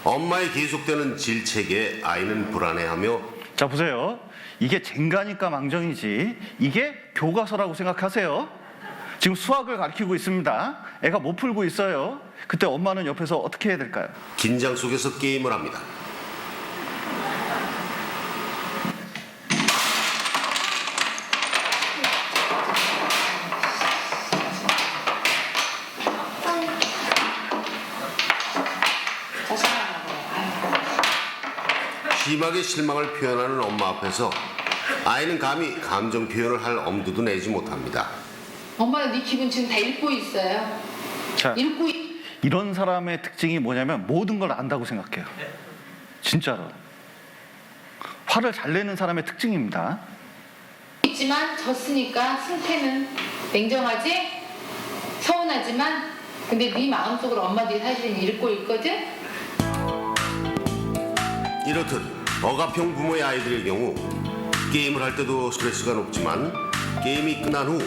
엄마의 계속되는 질책에 아이는 불안해하며
자, 보세요. 이게 젠가니까 망정이지. 이게 교과서라고 생각하세요. 지금 수학을 가르치고 있습니다. 애가 못 풀고 있어요. 그때 엄마는 옆에서 어떻게 해야 될까요?
긴장 속에서 게임을 합니다. 심하게 실망을 표현하는 엄마 앞에서 아이는 감히 감정 표현을 할 엄두도 내지 못합니다.
엄마는 네 기분 지금 다 읽고 있어요.
자,
읽고
이런 사람의 특징이 뭐냐면 모든 걸 안다고 생각해요. 진짜로. 화를 잘 내는 사람의 특징입니다.
있지만 졌으니까 승패는 냉정하지? 서운하지만 근데 네 마음속으로 엄마 네 사실은 읽고 있거든?
이렇듯 억압형 부모의 아이들의 경우 게임을 할 때도 스트레스가 높지만 게임이 끝난 후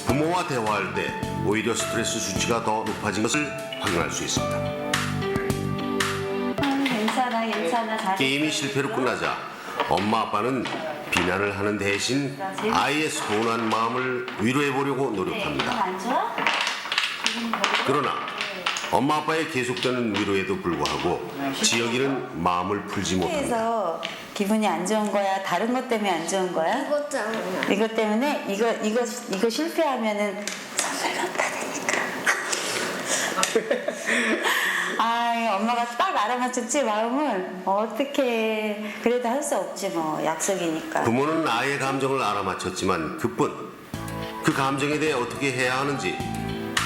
부모와 대화할 때 오히려 스트레스 수치가 더 높아진 것을 확인할 수 있습니다.
괜찮아 잘.
게임이 실패로 끝나자 엄마 아빠는 비난을 하는 대신 아이의 서운한 마음을 위로해 보려고 노력합니다.
안 좋아?
그러나 엄마 아빠의 계속되는 위로에도 불구하고 지영이는 마음을 풀지 못합니다.
그래서 기분이 안 좋은 거야? 다른 것 때문에 안 좋은 거야?
이것 때문에.
이것 때문에 이거 실패하면은 선물 못 받으니까. 아, 엄마가 딱 알아맞혔지 마음을. 어떻게 그래도 할 수 없지 뭐 약속이니까.
부모는 아이의 감정을 알아맞혔지만 그뿐 그 감정에 대해 어떻게 해야 하는지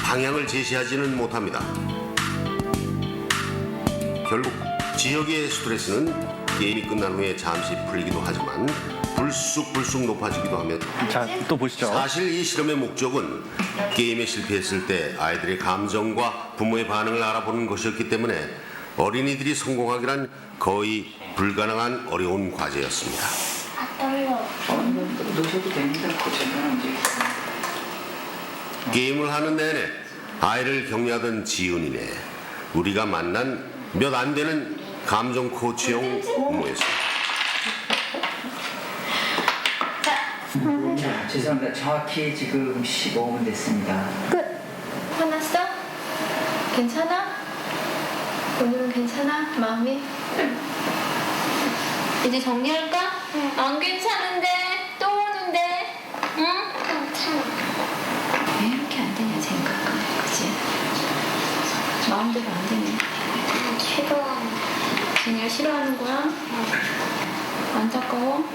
방향을 제시하지는 못합니다. 결국 지혁이의 스트레스는 게임이 끝난 후에 잠시 풀리기도 하지만 불쑥 높아지기도 하며
자, 또 보시죠.
사실 이 실험의 목적은 게임에 실패했을 때 아이들의 감정과 부모의 반응을 알아보는 것이었기 때문에 어린이들이 성공하기란 거의 불가능한 어려운 과제였습니다.
아, 떨려.
놓으셔도 되는데 고쳐서는 이제
게임을 하는 내내 아이를 격려하던 지은이네. 우리가 만난 몇 안 되는 감정 코치용 부모였습니다.
자, 죄송합니다. 정확히 지금 15분 됐습니다.
끝. 화났어? 괜찮아? 오늘은 괜찮아? 마음이? 이제 정리할까? 안 괜찮은데 또 오는데 응?
괜찮아.
왜 이렇게 안 되냐 생각하네 그치? 마음대로 안 되네
싫어하는.
진이가 싫어하는 거야? 안타까워?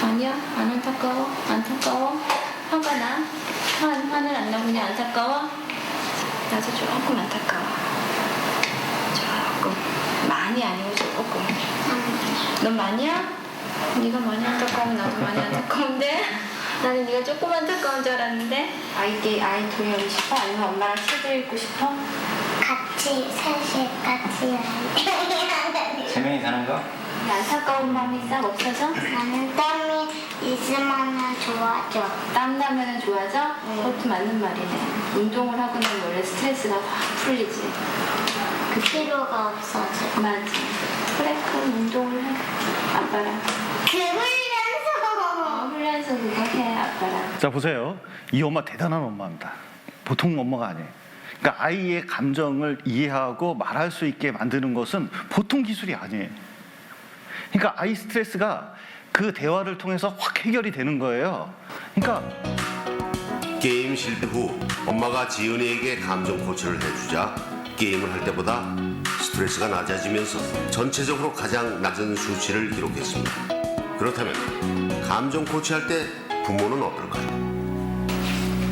아니야? 안 안타까워? 안타까워? 화가 나? 화는 안 나고 그냥 안타까워? 나도 조금 안타까워 조금 많이 아니고 조금 넌 많이야? 네가 많이 안타까우면 나도 많이 안타까운데 나는 네가 조금 안타까운 줄 알았는데 아이 둘이 오고 싶어? 아니면 엄마랑 책을 읽고 싶어?
같이 셋이 같이 하는.
세 명이 사는 거?
안타까운 마음이 싹 없어져?
나는 땀이 있으면 좋아져.
땀 나면 좋아져? 그것도 맞는 말이네 운동을 하고 나면 원래 스트레스가 확 풀리지
그 피로가 없어져.
맞아 그래 그럼 운동을 해 아빠랑
그 훈련소.
훈련소 그거 해 아빠랑
자, 보세요. 이 엄마 대단한 엄마입니다. 보통 엄마가 아니에요. 그러니까 아이의 감정을 이해하고 말할 수 있게 만드는 것은 보통 기술이 아니에요. 그러니까 아이 스트레스가 그 대화를 통해서 확 해결이 되는 거예요. 그러니까
게임 실패 후 엄마가 지은이에게 감정 코치를 해주자 게임을 할 때보다 스트레스가 낮아지면서 전체적으로 가장 낮은 수치를 기록했습니다. 그렇다면 감정 코치할 때 부모는 어떨까요?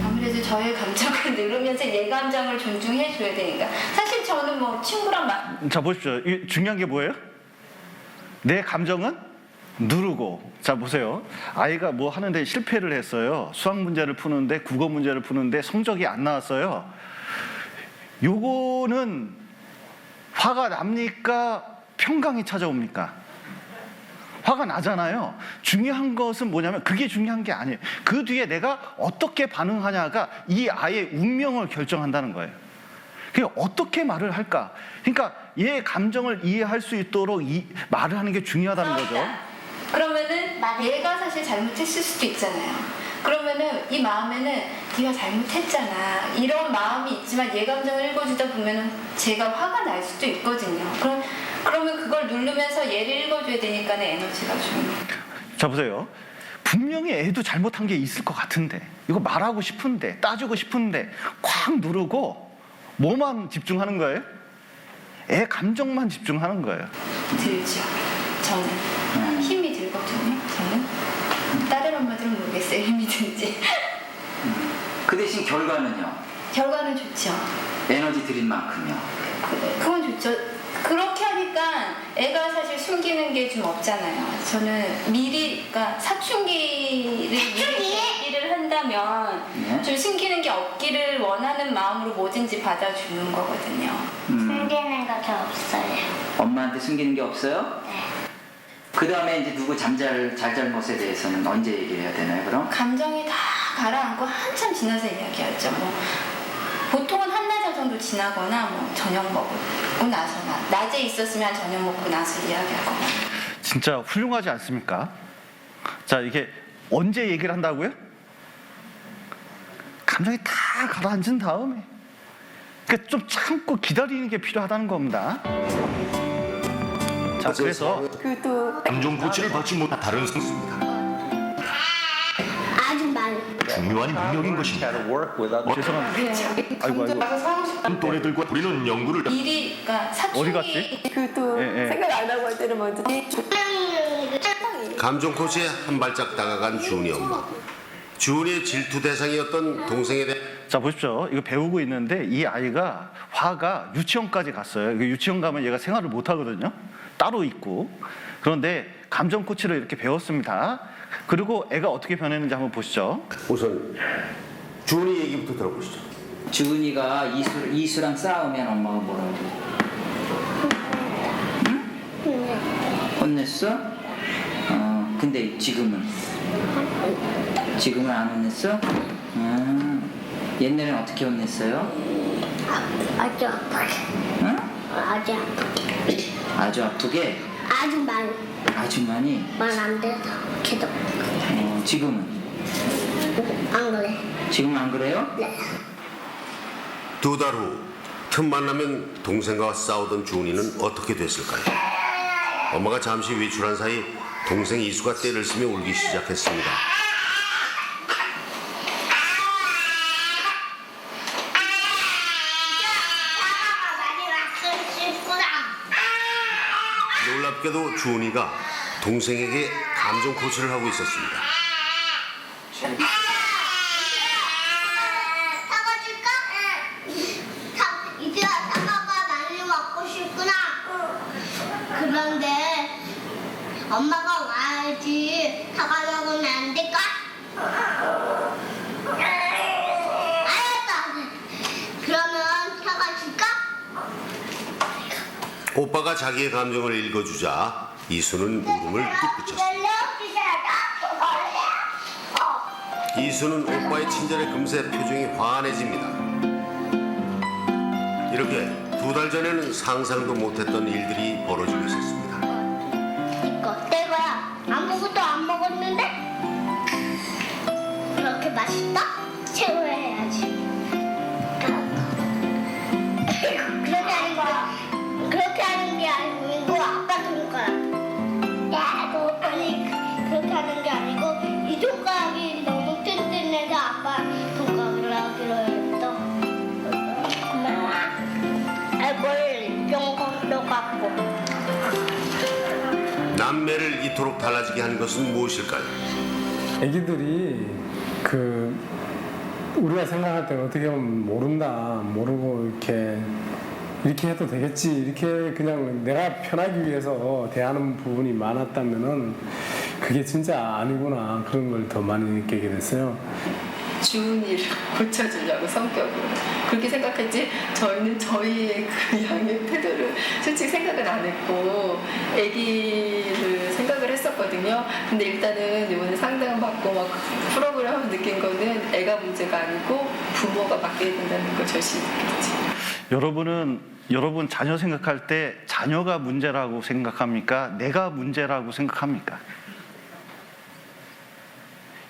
아무래도 저의 감정을 누르면서 얘 감정을 존중해 줘야 되니까 사실 저는 뭐 친구랑 막
자, 보십시오. 중요한 게 뭐예요? 내 감정은 누르고. 자, 보세요. 아이가 뭐 하는데 실패를 했어요. 수학 문제를 푸는데, 국어 문제를 푸는데 성적이 안 나왔어요. 요거는 화가 납니까? 평강이 찾아옵니까? 화가 나잖아요. 중요한 것은 뭐냐면 그게 중요한 게 아니에요. 그 뒤에 내가 어떻게 반응하냐가 이 아이의 운명을 결정한다는 거예요. 그게 어떻게 말을 할까? 그러니까 얘의 감정을 이해할 수 있도록 말을 하는 게 중요하다는 거죠.
그러면은 얘가 사실 잘못했을 수도 있잖아요. 그러면은 이 마음에는 네가 잘못했잖아 이런 마음이 있지만 얘 감정을 읽어주다 보면은 제가 화가 날 수도 있거든요. 그러면 그걸 누르면서 얘를 읽어줘야 되니까 에너지가 좀.
자, 보세요. 분명히 애도 잘못한 게 있을 것 같은데 이거 말하고 싶은데 따지고 싶은데 콱 누르고 뭐만 집중하는 거예요? 애 감정만 집중하는 거예요.
들죠. 저는 힘이 들거든요. 저는 다른 엄마들은 모르겠어요. 힘이 든지.
그 대신 결과는요?
결과는 좋죠.
에너지 드린 만큼요?
그건 좋죠. 그렇게 하니까 애가 사실 숨기는 게 좀 없잖아요. 저는 미리, 그러니까 사춘기를 얘기를 한다면
네?
좀 숨기는 게 없기를 원하는 마음으로 뭐든지 받아주는 거거든요.
숨기는 거 저 없어요.
엄마한테 숨기는 게 없어요?
네.
그 다음에 이제 누구 잘잘못에 대해서는 언제 얘기해야 되나요, 그럼?
감정이 다 가라앉고 한참 지나서 이야기하죠. 뭐 보통은 한나절 정도 지나거나 뭐 저녁 먹고 나서나 낮에 있었으면 저녁 먹고 나서 이야기하거나.
진짜 훌륭하지 않습니까? 자, 이게 언제 얘기를 한다고요? 감정이 다 가라앉은 다음에. 그러니까 좀 참고 기다리는 게 필요하다는 겁니다. 자, 그래서
그또
감정 고치를 받지 못한 다른 상습니다.
아주 말.
중요한 능력인 것입니다.
죄송합니다. 아이고.
또래들과 우리는 연구를
일이 그러니까
어디
사춘기
갔지?
그또
예.
생각 안 하고 할 때는 먼저
감정 코치에 한 발짝 다가간 주은이 엄마. 주은이의 질투 대상이었던 동생에 대해
자, 보십시오. 이거 배우고 있는데 이 아이가 화가 유치원까지 갔어요. 이거 유치원 가면 얘가 생활을 못 하거든요. 따로 있고. 그런데 감정 코치를 이렇게 배웠습니다. 그리고 애가 어떻게 변했는지 한번 보시죠.
우선 주은이 얘기부터 들어보시죠.
주은이가 이수랑 싸우면 엄마가 뭐라고 해? 응? 혼냈어? 근데 지금은 안 혼냈어? 옛날엔 어떻게 혼냈어요?
아주 아프게.
응?
아주 아프게.
아주 아프게?
아주 말.
아주 많이?
말 안 돼서 계속.
지금은?
안 그래.
지금은 안 그래요?
네.
2달 후 틈만 나면 동생과 싸우던 주은이는 어떻게 됐을까요? 엄마가 잠시 외출한 사이 동생 이수가 떼를 쓰며 울기 시작했습니다. 놀랍게도 주은이가 동생에게 감정 코치를 하고 있었습니다.
사과 줄까? 이제야 사과가 많이 먹고 싶구나. 그런데 엄마가 와야지 사과 먹으면 안 될까? 알았어. 그러면 사과 줄까?
오빠가 자기의 감정을 읽어주자 이수는 울음을 뚝붙였습니다. 이수는 오빠의 친절에 금세 표정이 환해집니다. 이렇게 2달 전에는 상상도 못했던 일들이 벌어지고 있었습니다.
이거 내 거야. 아무것도 안 먹었는데? 그렇게 맛있다? 최고해야지. 그렇게 하는 게 아니고 이거 아빠 손가락. 나도 아니 그렇게 하는 게 아니고 이 손가락이 너무 튼튼해서 아빠 손가락으로 하기로 했어. 뭘 영광도 갖고.
남매를 이토록 달라지게 한 것은 무엇일까요?
애기들이 우리가 생각할 때는 어떻게 보면 모르고 이렇게 해도 되겠지 이렇게 그냥 내가 편하기 위해서 대하는 부분이 많았다면은 그게 진짜 아니구나 그런 걸 더 많이 느끼게 됐어요.
주은이를 고쳐주려고 성격으로 그렇게 생각했지 저희는 저희의 그 양육 태도를 솔직히 생각을 안 했고 아기를 생각을 했었거든요. 근데 일단은 이번에 상담 받고 막 프로그램을 느낀 거는 애가 문제가 아니고 부모가 맡겨야 된다는 걸 절실히 느꼈지.
여러분 자녀 생각할 때 자녀가 문제라고 생각합니까? 내가 문제라고 생각합니까?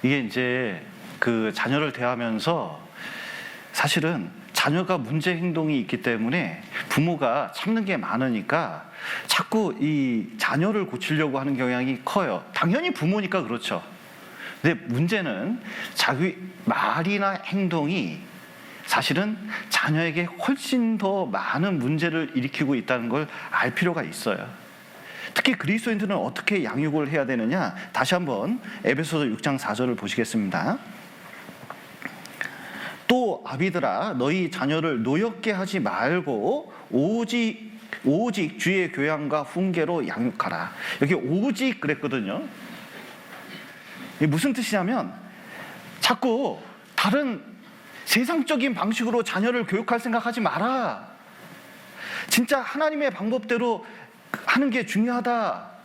이게 이제 그 자녀를 대하면서 사실은 자녀가 문제 행동이 있기 때문에 부모가 참는 게 많으니까 자꾸 이 자녀를 고치려고 하는 경향이 커요. 당연히 부모니까 그렇죠. 근데 문제는 자기 말이나 행동이 사실은 자녀에게 훨씬 더 많은 문제를 일으키고 있다는 걸 알 필요가 있어요. 특히 그리스도인들은 어떻게 양육을 해야 되느냐? 다시 한번 에베소서 6장 4절을 보시겠습니다. 또 아비들아 너희 자녀를 노엽게 하지 말고 오직 주의 교양과 훈계로 양육하라. 여기 오직 그랬거든요. 이게 무슨 뜻이냐면 자꾸 다른 세상적인 방식으로 자녀를 교육할 생각하지 마라. 진짜 하나님의 방법대로 하는 게 중요하다.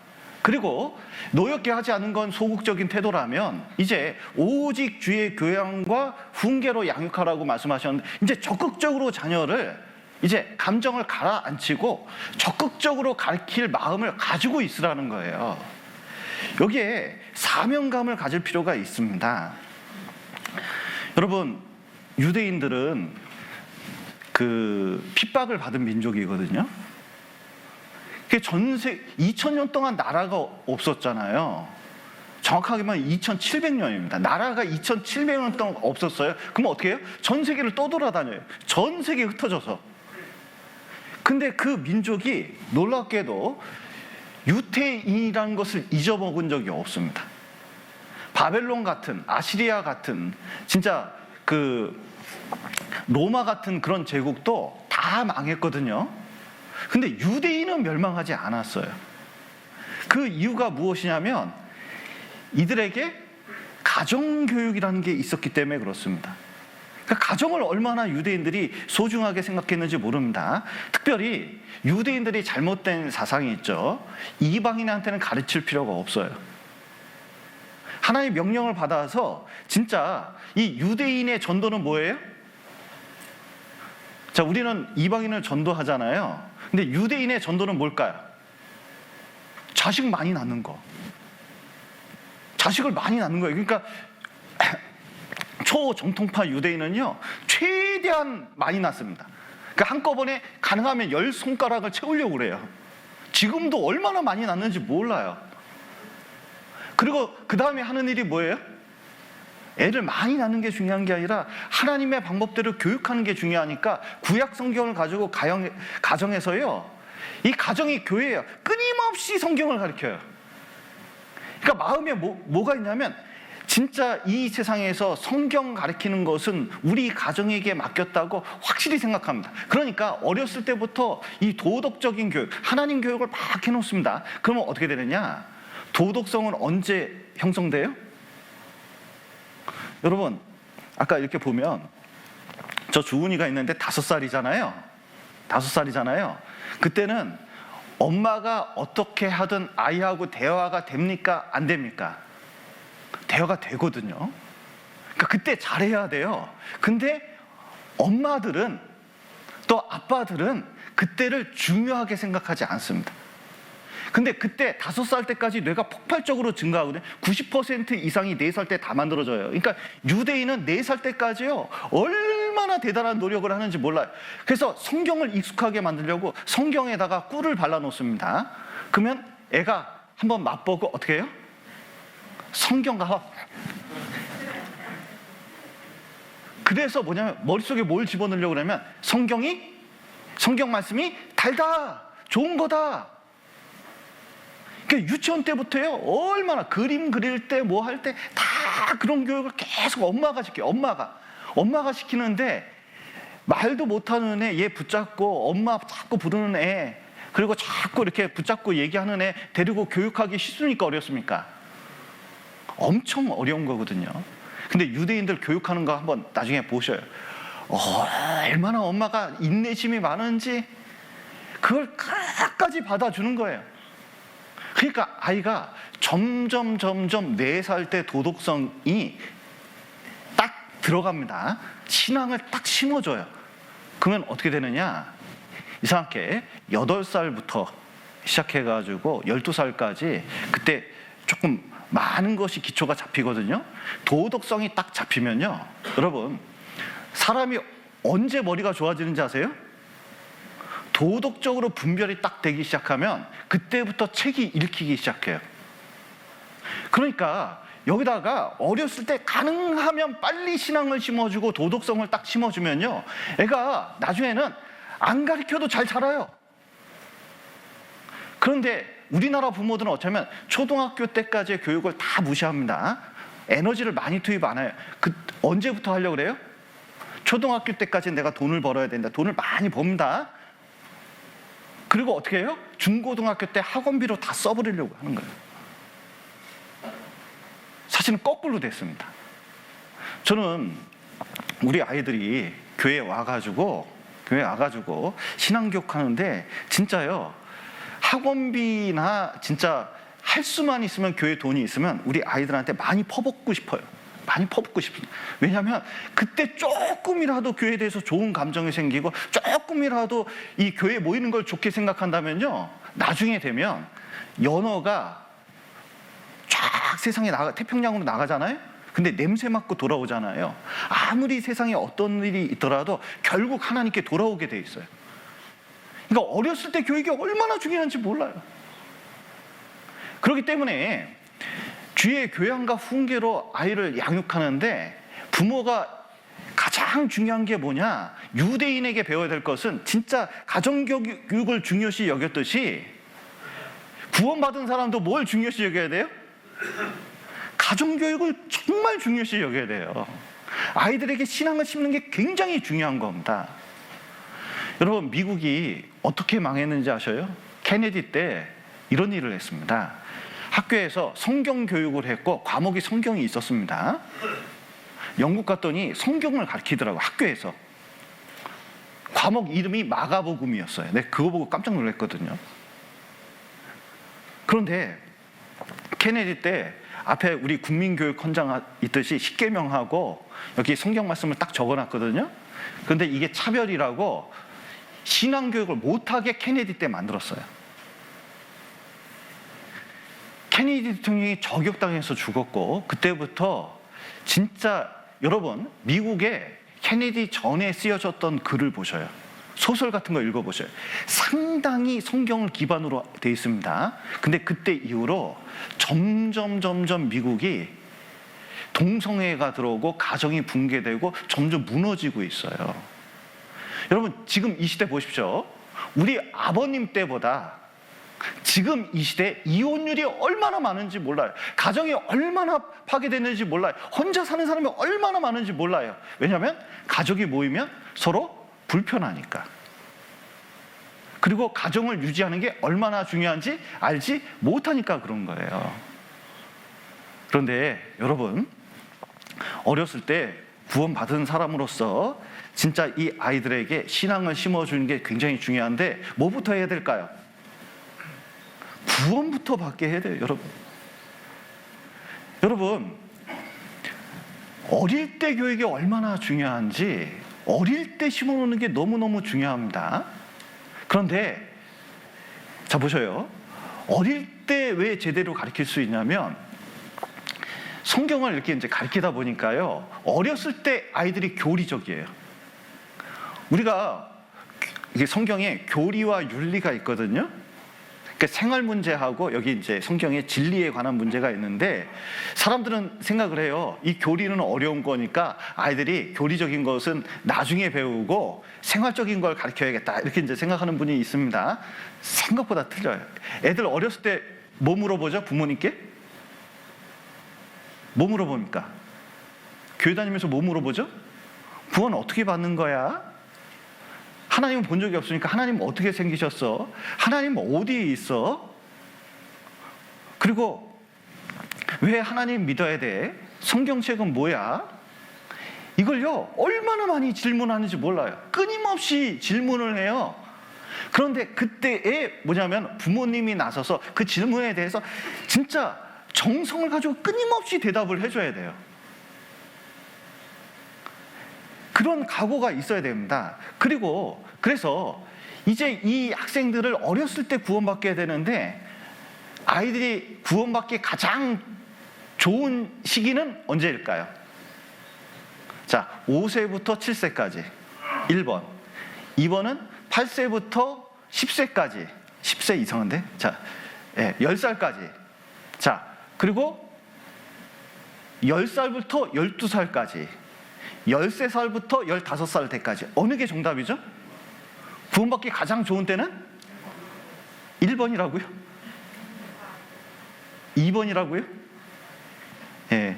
그리고 노엽게 하지 않은 건 소극적인 태도라면 이제 오직 주의 교양과 훈계로 양육하라고 말씀하셨는데 이제 적극적으로 자녀를 이제 감정을 가라앉히고 적극적으로 가르칠 마음을 가지고 있으라는 거예요. 여기에 사명감을 가질 필요가 있습니다. 여러분, 유대인들은 그 핍박을 받은 민족이거든요. 2000년 동안 나라가 없었잖아요. 정확하게 말하면 2700년입니다. 나라가 2700년 동안 없었어요. 그럼 어떻게 해요? 전 세계를 떠돌아다녀요. 전 세계에 흩어져서. 근데 그 민족이 놀랍게도 유대인이라는 것을 잊어먹은 적이 없습니다. 바벨론 같은, 아시리아 같은, 진짜 그 로마 같은 그런 제국도 다 망했거든요. 근데 유대인은 멸망하지 않았어요. 그 이유가 무엇이냐면 이들에게 가정교육이라는 게 있었기 때문에 그렇습니다. 그러니까 가정을 얼마나 유대인들이 소중하게 생각했는지 모릅니다. 특별히 유대인들이 잘못된 사상이 있죠. 이방인한테는 가르칠 필요가 없어요. 하나님의 명령을 받아서 진짜 이 유대인의 전도는 뭐예요? 자, 우리는 이방인을 전도하잖아요. 근데 유대인의 전도는 뭘까요? 자식 많이 낳는 거. 자식을 많이 낳는 거예요. 그러니까 초정통파 유대인은요, 최대한 많이 낳습니다. 그러니까 한꺼번에 가능하면 10손가락을 채우려고 그래요. 지금도 얼마나 많이 낳는지 몰라요. 그리고 그 다음에 하는 일이 뭐예요? 애를 많이 낳는 게 중요한 게 아니라 하나님의 방법대로 교육하는 게 중요하니까 구약 성경을 가지고 가정에서요, 이 가정이 교회예요. 끊임없이 성경을 가르쳐요. 그러니까 마음에 뭐가 있냐면 진짜 이 세상에서 성경 가르치는 것은 우리 가정에게 맡겼다고 확실히 생각합니다. 그러니까 어렸을 때부터 이 도덕적인 교육, 하나님 교육을 막 해놓습니다. 그러면 어떻게 되느냐? 도덕성은 언제 형성돼요? 여러분, 아까 이렇게 보면 저 주은이가 있는데 5살이잖아요. 5살이잖아요. 그때는 엄마가 어떻게 하든 아이하고 대화가 됩니까? 안 됩니까? 대화가 되거든요. 그러니까 그때 잘해야 돼요. 근데 엄마들은 또 아빠들은 그때를 중요하게 생각하지 않습니다. 근데 그때 5살 때까지 뇌가 폭발적으로 증가하거든요. 90% 이상이 4살 때 다 만들어져요. 그러니까 유대인은 4살 때까지요, 얼마나 대단한 노력을 하는지 몰라요. 그래서 성경을 익숙하게 만들려고 성경에다가 꿀을 발라놓습니다. 그러면 애가 한번 맛보고 어떻게 해요? 성경과 그래서 뭐냐면 머릿속에 뭘 집어넣으려고 그러면 성경 말씀이 달다, 좋은 거다. 그러니까 유치원 때부터요, 얼마나 그림 그릴 때 뭐 할 때 다 그런 교육을 계속 엄마가 시켜요. 엄마가 시키는데 말도 못하는 애, 얘 붙잡고 엄마 자꾸 부르는 애, 그리고 자꾸 이렇게 붙잡고 얘기하는 애 데리고 교육하기 쉽습니까? 어렵습니까? 엄청 어려운 거거든요. 근데 유대인들 교육하는 거 한번 나중에 보셔요. 얼마나 엄마가 인내심이 많은지 그걸 끝까지 받아주는 거예요. 그러니까 아이가 점점 4살 때 도덕성이 딱 들어갑니다. 신앙을 딱 심어줘요. 그러면 어떻게 되느냐? 이상하게 8살부터 시작해가지고 12살까지 그때 조금 많은 것이 기초가 잡히거든요. 도덕성이 딱 잡히면요, 여러분, 사람이 언제 머리가 좋아지는지 아세요? 도덕적으로 분별이 딱 되기 시작하면 그때부터 책이 읽히기 시작해요. 그러니까 여기다가 어렸을 때 가능하면 빨리 신앙을 심어주고 도덕성을 딱 심어주면요, 애가 나중에는 안 가르쳐도 잘 자라요. 그런데 우리나라 부모들은 어쩌면 초등학교 때까지의 교육을 다 무시합니다. 에너지를 많이 투입 안 해요. 언제부터 하려고 그래요? 초등학교 때까지 내가 돈을 벌어야 된다. 돈을 많이 법니다. 그리고 어떻게 해요? 중고등학교 때 학원비로 다 써버리려고 하는 거예요. 사실은 거꾸로 됐습니다. 저는 우리 아이들이 교회에 와가지고 신앙교육 하는데 진짜요, 학원비나 진짜 할 수만 있으면, 교회 돈이 있으면 우리 아이들한테 많이 퍼붓고 싶어요. 많이 퍼붓고 싶습니다. 왜냐하면 그때 조금이라도 교회에 대해서 좋은 감정이 생기고 조금이라도 이 교회에 모이는 걸 좋게 생각한다면요, 나중에 되면 연어가 막 세상에 태평양으로 나가잖아요. 근데 냄새 맡고 돌아오잖아요. 아무리 세상에 어떤 일이 있더라도 결국 하나님께 돌아오게 돼 있어요. 그러니까 어렸을 때 교육이 얼마나 중요한지 몰라요. 그렇기 때문에 주의 교양과 훈계로 아이를 양육하는데 부모가 가장 중요한 게 뭐냐? 유대인에게 배워야 될 것은 진짜 가정교육을 중요시 여겼듯이 구원받은 사람도 뭘 중요시 여겨야 돼요? 가정교육을 정말 중요시 여겨야 돼요. 아이들에게 신앙을 심는 게 굉장히 중요한 겁니다. 여러분, 미국이 어떻게 망했는지 아셔요? 케네디 때 이런 일을 했습니다. 학교에서 성경 교육을 했고 과목이 성경이 있었습니다. 영국 갔더니 성경을 가르치더라고요. 학교에서. 과목 이름이 마가복음이었어요. 내가 그거 보고 깜짝 놀랐거든요. 그런데 케네디 때 앞에 우리 국민교육헌장 있듯이 십계명하고 여기 성경 말씀을 딱 적어놨거든요. 그런데 이게 차별이라고 신앙교육을 못하게 케네디 때 만들었어요. 케네디 대통령이 저격당해서 죽었고 그때부터 진짜 여러분 미국에 케네디 전에 쓰여졌던 글을 보셔요. 소설 같은 거 읽어보셔요. 상당히 성경을 기반으로 돼 있습니다. 근데 그때 이후로 점점 미국이 동성애가 들어오고 가정이 붕괴되고 점점 무너지고 있어요. 여러분 지금 이 시대 보십시오. 우리 아버님 때보다 지금 이 시대에 이혼율이 얼마나 많은지 몰라요. 가정이 얼마나 파괴됐는지 몰라요. 혼자 사는 사람이 얼마나 많은지 몰라요. 왜냐하면 가족이 모이면 서로 불편하니까. 그리고 가정을 유지하는 게 얼마나 중요한지 알지 못하니까 그런 거예요. 그런데 여러분, 어렸을 때 구원받은 사람으로서 진짜 이 아이들에게 신앙을 심어주는 게 굉장히 중요한데 뭐부터 해야 될까요? 구원부터 받게 해야 돼요, 여러분. 여러분, 어릴 때 교육이 얼마나 중요한지 어릴 때 심어놓는 게 너무너무 중요합니다. 그런데 자 보셔요. 어릴 때 왜 제대로 가르칠 수 있냐면 성경을 이렇게 이제 가르치다 보니까요. 어렸을 때 아이들이 교리적이에요. 우리가 이게 성경에 교리와 윤리가 있거든요. 그러니까 생활 문제하고 여기 이제 성경에 진리에 관한 문제가 있는데 사람들은 생각을 해요. 이 교리는 어려운 거니까 아이들이 교리적인 것은 나중에 배우고 생활적인 걸 가르쳐야겠다 이렇게 이제 생각하는 분이 있습니다. 생각보다 틀려요. 애들 어렸을 때 뭐 물어보죠? 부모님께? 뭐 물어봅니까? 교회 다니면서 뭐 물어보죠? 구원 어떻게 받는 거야? 하나님은 본 적이 없으니까 하나님 어떻게 생기셨어? 하나님 어디에 있어? 그리고 왜 하나님 믿어야 돼? 성경책은 뭐야? 이걸요 얼마나 많이 질문하는지 몰라요. 끊임없이 질문을 해요. 그런데 그때에 뭐냐면 부모님이 나서서 그 질문에 대해서 진짜 정성을 가지고 끊임없이 대답을 해줘야 돼요. 그런 각오가 있어야 됩니다. 그리고 그래서 이제 이 학생들을 어렸을 때 구원받게 되는데 아이들이 구원받기 가장 좋은 시기는 언제일까요? 자, 5세부터 7세까지 1번. 2번은 8세부터 10세까지 10세 이상한데? 자, 10살까지. 자, 그리고 10살부터 12살까지 13살부터 15살 때까지 어느 게 정답이죠? 구원받기 가장 좋은 때는 1번이라고요? 2번이라고요? 예.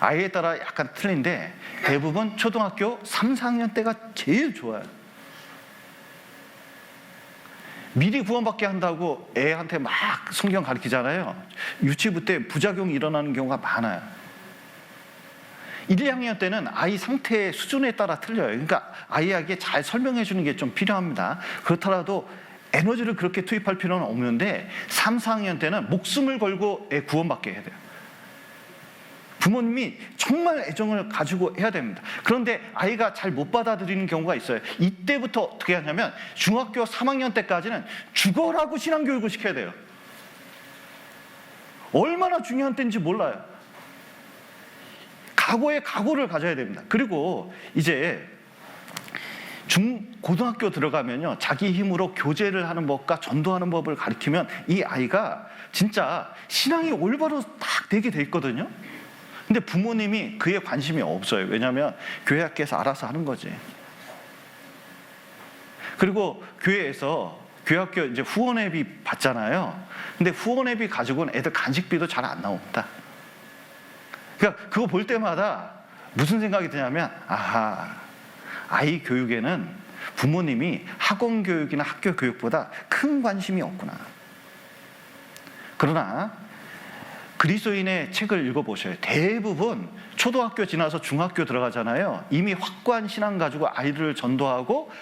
아이에 따라 약간 틀린데 대부분 초등학교 3, 4학년 때가 제일 좋아요. 미리 구원받게 한다고 애한테 막 성경 가르치잖아요. 유치부 때 부작용이 일어나는 경우가 많아요. 1, 2학년 때는 아이 상태의 수준에 따라 틀려요. 그러니까 아이에게 잘 설명해 주는 게 좀 필요합니다. 그렇더라도 에너지를 그렇게 투입할 필요는 없는데 3, 4학년 때는 목숨을 걸고 애 구원받게 해야 돼요. 부모님이 정말 애정을 가지고 해야 됩니다. 그런데 아이가 잘 못 받아들이는 경우가 있어요. 이때부터 어떻게 하냐면 중학교 3학년 때까지는 죽어라고 신앙교육을 시켜야 돼요. 얼마나 중요한 때인지 몰라요. 각오에 각오를 가져야 됩니다. 그리고 이제 고등학교 들어가면요, 자기 힘으로 교제를 하는 법과 전도하는 법을 가르치면 이 아이가 진짜 신앙이 올바로 딱 되게 돼 있거든요. 근데 부모님이 그에 관심이 없어요. 왜냐하면 교회 학교에서 알아서 하는 거지. 그리고 교회에서 교회 학교 이제 후원회비 받잖아요. 근데 후원회비 가지고는 애들 간식비도 잘 안 나옵니다. 그러니까 그거 볼 때마다 무슨 생각이 드냐면, 아하, 아이 교육에는 부모님이 학원 교육이나 학교 교육보다 큰 관심이 없구나. 그러나 그리스도인의 책을 읽어보셔요. 대부분 초등학교 지나서 중학교 들어가잖아요. 이미 확고한 신앙 가지고 아이들을 전도하고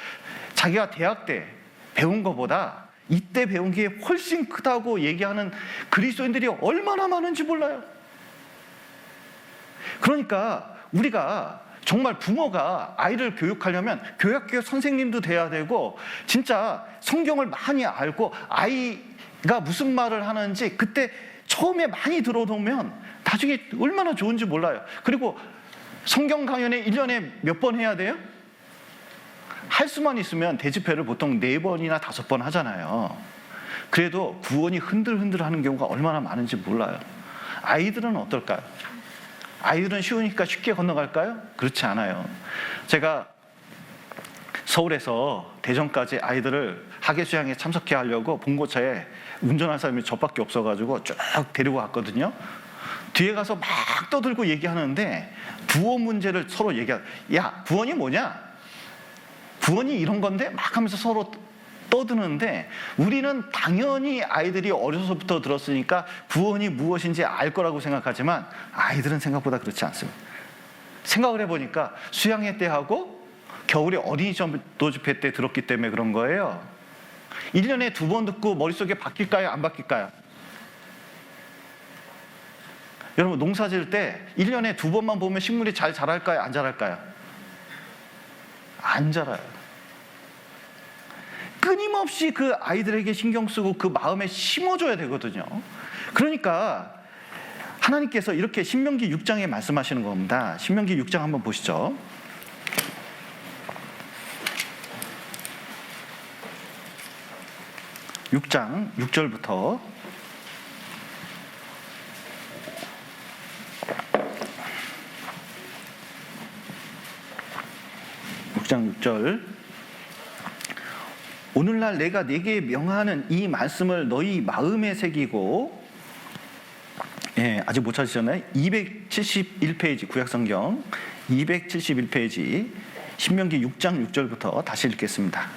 자기가 대학 때 배운 것보다 이때 배운 게 훨씬 크다고 얘기하는 그리스도인들이 얼마나 많은지 몰라요. 그러니까 우리가 정말 부모가 아이를 교육하려면 교육학교 선생님도 돼야 되고 진짜 성경을 많이 알고 아이가 무슨 말을 하는지 그때 처음에 많이 들어놓으면 나중에 얼마나 좋은지 몰라요. 그리고 성경 강연에 1년에 몇 번 해야 돼요? 할 수만 있으면 대집회를 보통 4번이나 5번 하잖아요. 그래도 구원이 흔들흔들 하는 경우가 얼마나 많은지 몰라요. 아이들은 어떨까요? 아이들은 쉬우니까 쉽게 건너갈까요? 그렇지 않아요. 제가 서울에서 대전까지 아이들을 하계수양에 참석해 하려고 봉고차에 운전할 사람이 저밖에 없어가지고 쭉 데리고 갔거든요. 뒤에 가서 막 떠들고 얘기하는데 구원 문제를 서로 야, 구원이 뭐냐? 구원이 이런 건데? 막 하면서 서로 떠드는데 우리는 당연히 아이들이 어려서부터 들었으니까 구원이 무엇인지 알 거라고 생각하지만 아이들은 생각보다 그렇지 않습니다. 생각을 해보니까 수양회 때 하고 겨울에 어린이 전도 집회 때 들었기 때문에 그런 거예요. 1년에 2번 듣고 머릿속에 바뀔까요? 안 바뀔까요? 여러분 농사 지을 때 1년에 2번만 보면 식물이 잘 자랄까요? 안 자랄까요? 안 자라요. 끊임없이 그 아이들에게 신경 쓰고 그 마음에 심어줘야 되거든요. 그러니까 하나님께서 이렇게 신명기 6장에 말씀하시는 겁니다. 신명기 6장 한번 보시죠. 6장 6절부터 6장 6절 오늘날 내가 네게 명하는 이 말씀을 너희 마음에 새기고 아직 못 찾으셨나요? 271페이지 구약성경 271페이지 신명기 6장 6절부터 다시 읽겠습니다.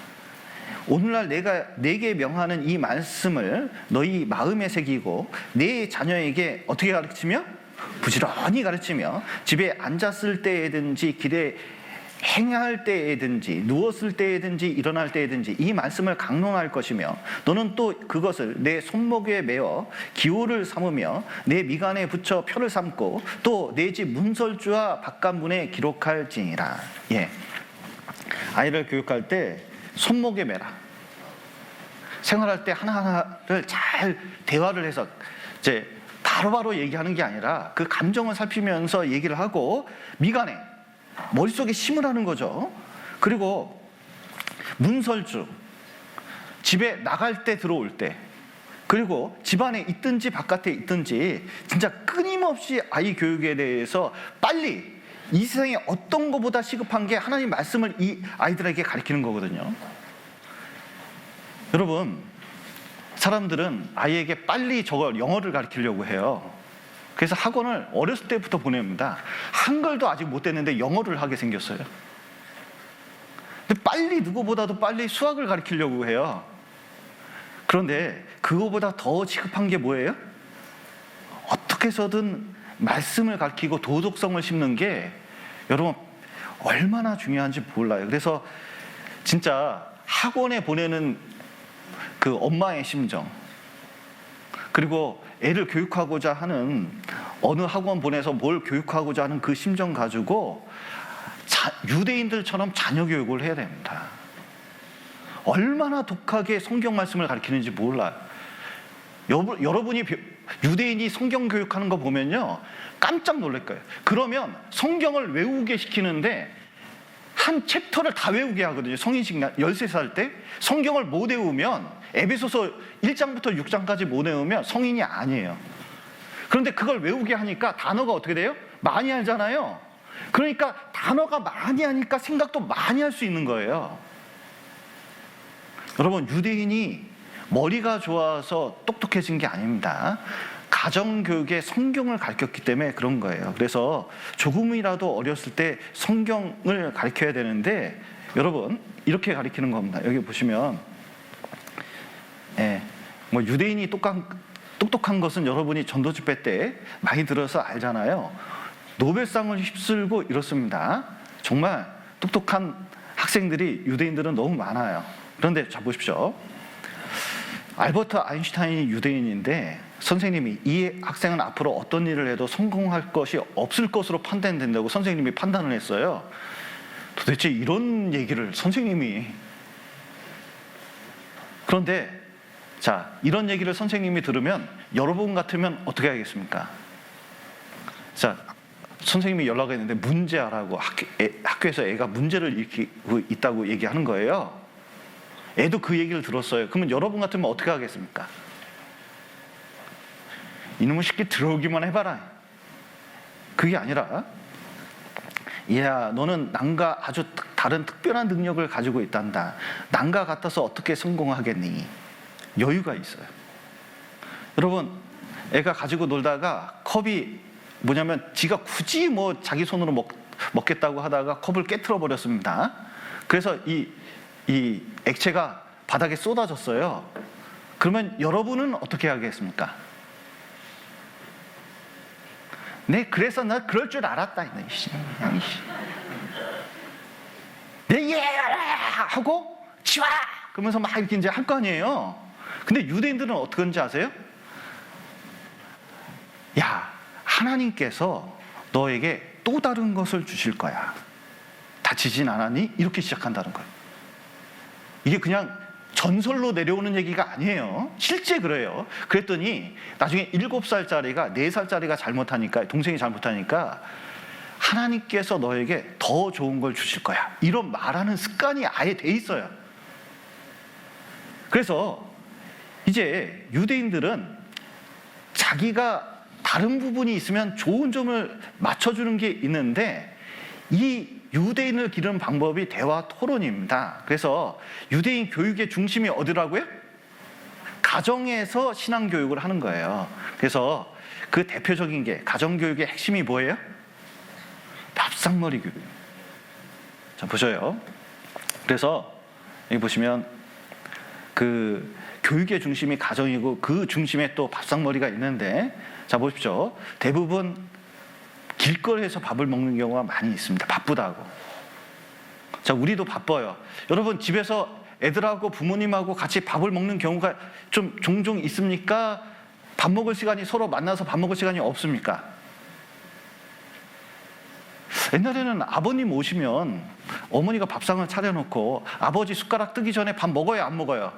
오늘날 내가 네게 명하는 이 말씀을 너희 마음에 새기고 네 자녀에게 어떻게 가르치며? 부지런히 가르치며 집에 앉았을 때에든지 길에 행할 때에든지 누웠을 때에든지 일어날 때에든지 이 말씀을 강론할 것이며 너는 또 그것을 내 손목에 메어 기호를 삼으며 내 미간에 붙여 표를 삼고 또 내 집 문설주와 바깥문에 기록할지니라. 아이를 교육할 때 손목에 매라. 생활할 때 하나하나를 잘 대화를 해서 이제 바로바로 얘기하는 게 아니라 그 감정을 살피면서 얘기를 하고 미간에 머릿속에 심으라는 거죠. 그리고 문설주 집에 나갈 때 들어올 때 그리고 집안에 있든지 바깥에 있든지 진짜 끊임없이 아이 교육에 대해서 빨리 이 세상에 어떤 것보다 시급한 게 하나님 말씀을 이 아이들에게 가르치는 거거든요. 여러분 사람들은 아이에게 빨리 저걸 영어를 가르치려고 해요. 그래서 학원을 어렸을 때부터 보냅니다. 한글도 아직 못 됐는데 영어를 하게 생겼어요. 근데 빨리 누구보다도 빨리 수학을 가르치려고 해요. 그런데 그거보다 더 시급한 게 뭐예요? 어떻게 해서든 말씀을 가르치고 도덕성을 심는 게 여러분 얼마나 중요한지 몰라요. 그래서 진짜 학원에 보내는 그 엄마의 심정 그리고 애를 교육하고자 하는 어느 학원 보내서 뭘 교육하고자 하는 그 심정 가지고 유대인들처럼 자녀 교육을 해야 됩니다. 얼마나 독하게 성경 말씀을 가르치는지 몰라요. 여러분이 유대인이 성경 교육하는 거 보면요, 깜짝 놀랄 거예요. 그러면 성경을 외우게 시키는데 한 챕터를 다 외우게 하거든요. 성인식 13살 때 성경을 못 외우면, 에베소서 1장부터 6장까지 못 외우면 성인이 아니에요. 그런데 그걸 외우게 하니까 단어가 어떻게 돼요? 많이 알잖아요. 그러니까 단어가 많이 하니까 생각도 많이 할 수 있는 거예요. 여러분, 유대인이 머리가 좋아서 똑똑해진 게 아닙니다. 가정교육에 성경을 가르쳤기 때문에 그런 거예요. 그래서 조금이라도 어렸을 때 성경을 가르쳐야 되는데, 여러분, 이렇게 가르치는 겁니다. 여기 보시면, 뭐 유대인이 똑똑한 것은 여러분이 전도집회 때 많이 들어서 알잖아요. 노벨상을 휩쓸고 이렇습니다. 정말 똑똑한 학생들이, 유대인들은 너무 많아요. 그런데 자 보십시오. 알버트 아인슈타인이 유대인인데 선생님이 이 학생은 앞으로 어떤 일을 해도 성공할 것이 없을 것으로 판단된다고 선생님이 판단을 했어요. 도대체 이런 얘기를 선생님이, 그런데 자, 이런 얘기를 선생님이 들으면 여러분 같으면 어떻게 하겠습니까? 자, 선생님이 연락했는데 문제아라고, 학교에서 애가 문제를 일으키고 있다고 얘기하는 거예요. 애도 그 얘기를 들었어요. 그러면 여러분 같으면 어떻게 하겠습니까? 이놈의 새끼 들어오기만 해봐라. 그게 아니라, 야, 너는 남과 아주 다른 특별한 능력을 가지고 있단다. 남과 같아서 어떻게 성공하겠니? 여유가 있어요. 여러분, 애가 가지고 놀다가 컵이 뭐냐면 지가 굳이 뭐 자기 손으로 먹겠다고 하다가 컵을 깨트려 버렸습니다. 그래서 이 액체가 바닥에 쏟아졌어요. 그러면 여러분은 어떻게 하겠습니까? 네, 그래서 나 그럴 줄 알았다. 네, 예, 하고 치와! 그러면서 막 이렇게 이제 할 거 아니에요. 근데 유대인들은 어떻게 하는지 아세요? 야, 하나님께서 너에게 또 다른 것을 주실 거야. 다치진 않았니? 이렇게 시작한다는 거예요. 이게 그냥 전설로 내려오는 얘기가 아니에요. 실제 그래요. 그랬더니 나중에 7살짜리가 4살짜리가 잘못하니까, 동생이 잘못하니까 하나님께서 너에게 더 좋은 걸 주실 거야. 이런 말하는 습관이 아예 돼 있어요. 그래서 이제 유대인들은 자기가 다른 부분이 있으면 좋은 점을 맞춰주는 게 있는데, 이 유대인을 기르는 방법이 대화 토론입니다. 그래서 유대인 교육의 중심이 어디라고요? 가정에서 신앙교육을 하는 거예요. 그래서 그 대표적인 게, 가정교육의 핵심이 뭐예요? 밥상머리 교육. 자, 보셔요. 그래서 여기 보시면 그 교육의 중심이 가정이고 그 중심에 또 밥상머리가 있는데, 자 보십시오. 대부분 길거리에서 밥을 먹는 경우가 많이 있습니다. 바쁘다고. 자, 우리도 바빠요. 여러분, 집에서 애들하고 부모님하고 같이 밥을 먹는 경우가 좀 종종 있습니까? 밥 먹을 시간이, 서로 만나서 밥 먹을 시간이 없습니까? 옛날에는 아버님 오시면 어머니가 밥상을 차려놓고 아버지 숟가락 뜨기 전에 밥 먹어요, 안 먹어요?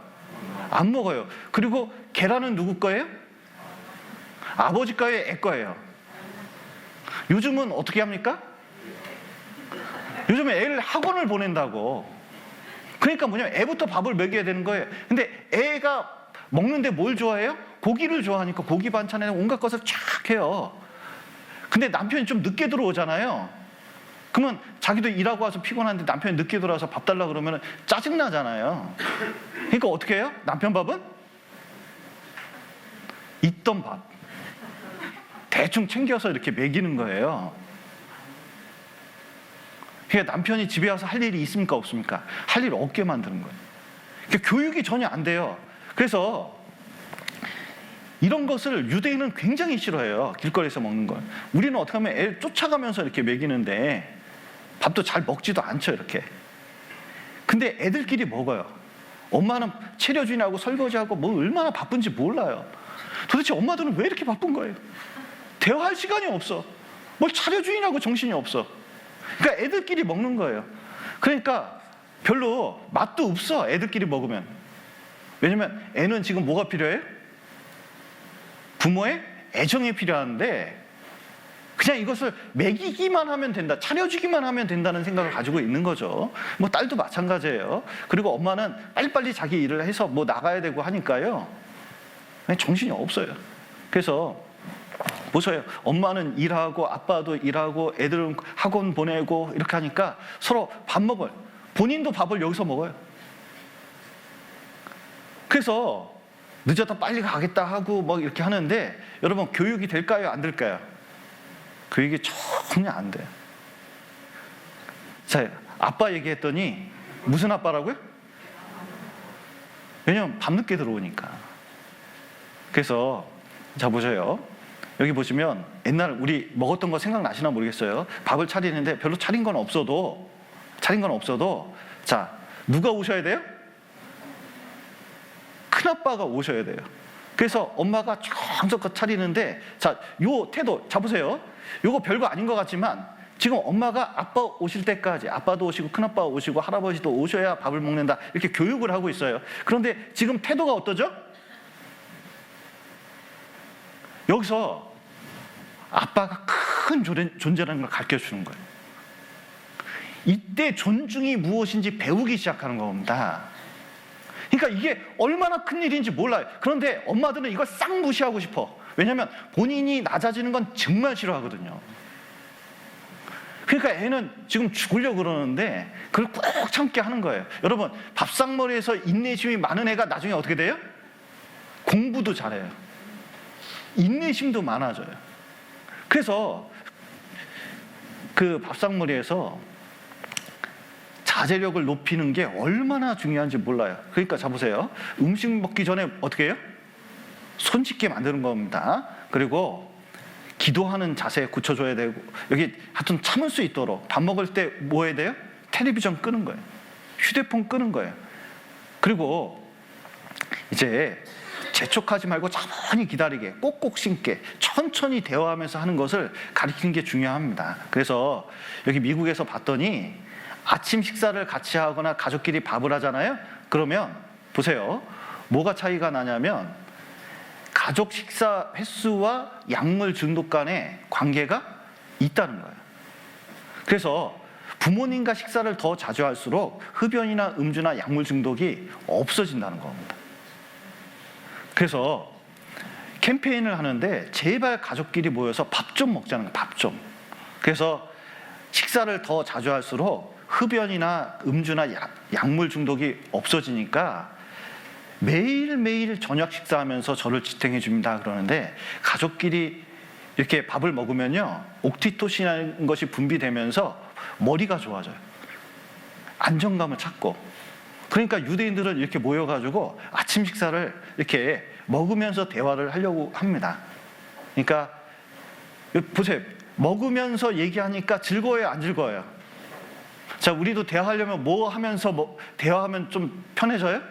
안 먹어요. 그리고 계란은 누구 거예요? 아버지 거예요, 애 거예요? 요즘은 어떻게 합니까? 요즘에 애를 학원을 보낸다고. 그러니까 뭐냐면 애부터 밥을 먹여야 되는 거예요. 근데 애가 먹는데 뭘 좋아해요? 고기를 좋아하니까 고기 반찬에 온갖 것을 쫙 해요. 근데 남편이 좀 늦게 들어오잖아요. 그러면 자기도 일하고 와서 피곤한데 남편이 늦게 들어와서 밥 달라 그러면 짜증나잖아요. 그러니까 어떻게 해요? 남편 밥은? 있던 밥 대충 챙겨서 이렇게 먹이는 거예요. 그러니까 남편이 집에 와서 할 일이 있습니까, 없습니까? 할 일 없게 만드는 거예요. 그러니까 교육이 전혀 안 돼요. 그래서 이런 것을 유대인은 굉장히 싫어해요. 길거리에서 먹는 걸. 우리는 어떻게 하면 애를 쫓아가면서 이렇게 먹이는데 밥도 잘 먹지도 않죠, 이렇게. 근데 애들끼리 먹어요. 엄마는 체려주인하고 설거지하고 뭐 얼마나 바쁜지 몰라요. 도대체 엄마들은 왜 이렇게 바쁜 거예요? 대화할 시간이 없어. 뭘 차려주인하고 정신이 없어. 그러니까 애들끼리 먹는 거예요. 그러니까 별로 맛도 없어, 애들끼리 먹으면. 왜냐면 애는 지금 뭐가 필요해요? 부모의 애정이 필요한데 그냥 이것을 먹이기만 하면 된다, 차려주기만 하면 된다는 생각을 가지고 있는 거죠. 뭐 딸도 마찬가지예요. 그리고 엄마는 빨리빨리 자기 일을 해서 뭐 나가야 되고 하니까요, 정신이 없어요. 그래서 보세요. 엄마는 일하고 아빠도 일하고 애들은 학원 보내고 이렇게 하니까 서로 밥 먹어요. 본인도 밥을 여기서 먹어요. 그래서 늦었다 빨리 가겠다 하고 막 이렇게 하는데 여러분, 교육이 될까요? 안 될까요? 교육이 전혀 안 돼요. 자, 아빠 얘기했더니 무슨 아빠라고요? 왜냐면 밤늦게 들어오니까. 그래서 자 보세요. 여기 보시면 옛날 우리 먹었던 거 생각나시나 모르겠어요. 밥을 차리는데 별로 차린 건 없어도 자, 누가 오셔야 돼요? 큰아빠가 오셔야 돼요. 그래서 엄마가 정성껏 차리는데, 자, 요 태도, 자 보세요. 요거 별거 아닌 것 같지만 지금 엄마가 아빠 오실 때까지, 아빠도 오시고 큰아빠 오시고 할아버지도 오셔야 밥을 먹는다, 이렇게 교육을 하고 있어요. 그런데 지금 태도가 어떠죠? 여기서 아빠가 큰 존재라는 걸 가르쳐주는 거예요. 이때 존중이 무엇인지 배우기 시작하는 겁니다. 그러니까 이게 얼마나 큰 일인지 몰라요. 그런데 엄마들은 이걸 싹 무시하고 싶어. 왜냐하면 본인이 낮아지는 건 정말 싫어하거든요. 그러니까 애는 지금 죽으려고 그러는데 그걸 꼭 참게 하는 거예요. 여러분, 밥상머리에서 인내심이 많은 애가 나중에 어떻게 돼요? 공부도 잘해요. 인내심도 많아져요. 그래서 그 밥상머리에서 자제력을 높이는 게 얼마나 중요한지 몰라요. 그러니까 자 보세요. 음식 먹기 전에 어떻게 해요? 손 씻게 만드는 겁니다. 그리고 기도하는 자세에 굳혀줘야 되고, 여기 하여튼 참을 수 있도록 밥 먹을 때 뭐 해야 돼요? 텔레비전 끄는 거예요. 휴대폰 끄는 거예요. 그리고 이제 재촉하지 말고 차분히 기다리게, 꼭꼭 심게, 천천히 대화하면서 하는 것을 가르치는 게 중요합니다. 그래서 여기 미국에서 봤더니 아침 식사를 같이 하거나 가족끼리 밥을 하잖아요. 그러면 보세요. 뭐가 차이가 나냐면 가족 식사 횟수와 약물 중독 간의 관계가 있다는 거예요. 그래서 부모님과 식사를 더 자주 할수록 흡연이나 음주나 약물 중독이 없어진다는 겁니다. 그래서 캠페인을 하는데 제발 가족끼리 모여서 밥 좀 먹자는 거예요. 밥 좀. 그래서 식사를 더 자주 할수록 흡연이나 음주나 약물 중독이 없어지니까 매일매일 저녁 식사하면서 저를 지탱해 줍니다 그러는데, 가족끼리 이렇게 밥을 먹으면요, 옥시토신이라는 것이 분비되면서 머리가 좋아져요. 안정감을 찾고. 그러니까 유대인들은 이렇게 모여가지고 아침 식사를 이렇게 먹으면서 대화를 하려고 합니다. 그러니까 보세요. 먹으면서 얘기하니까 즐거워요, 안 즐거워요? 자, 우리도 대화하려면 뭐 하면서 대화하면 좀 편해져요?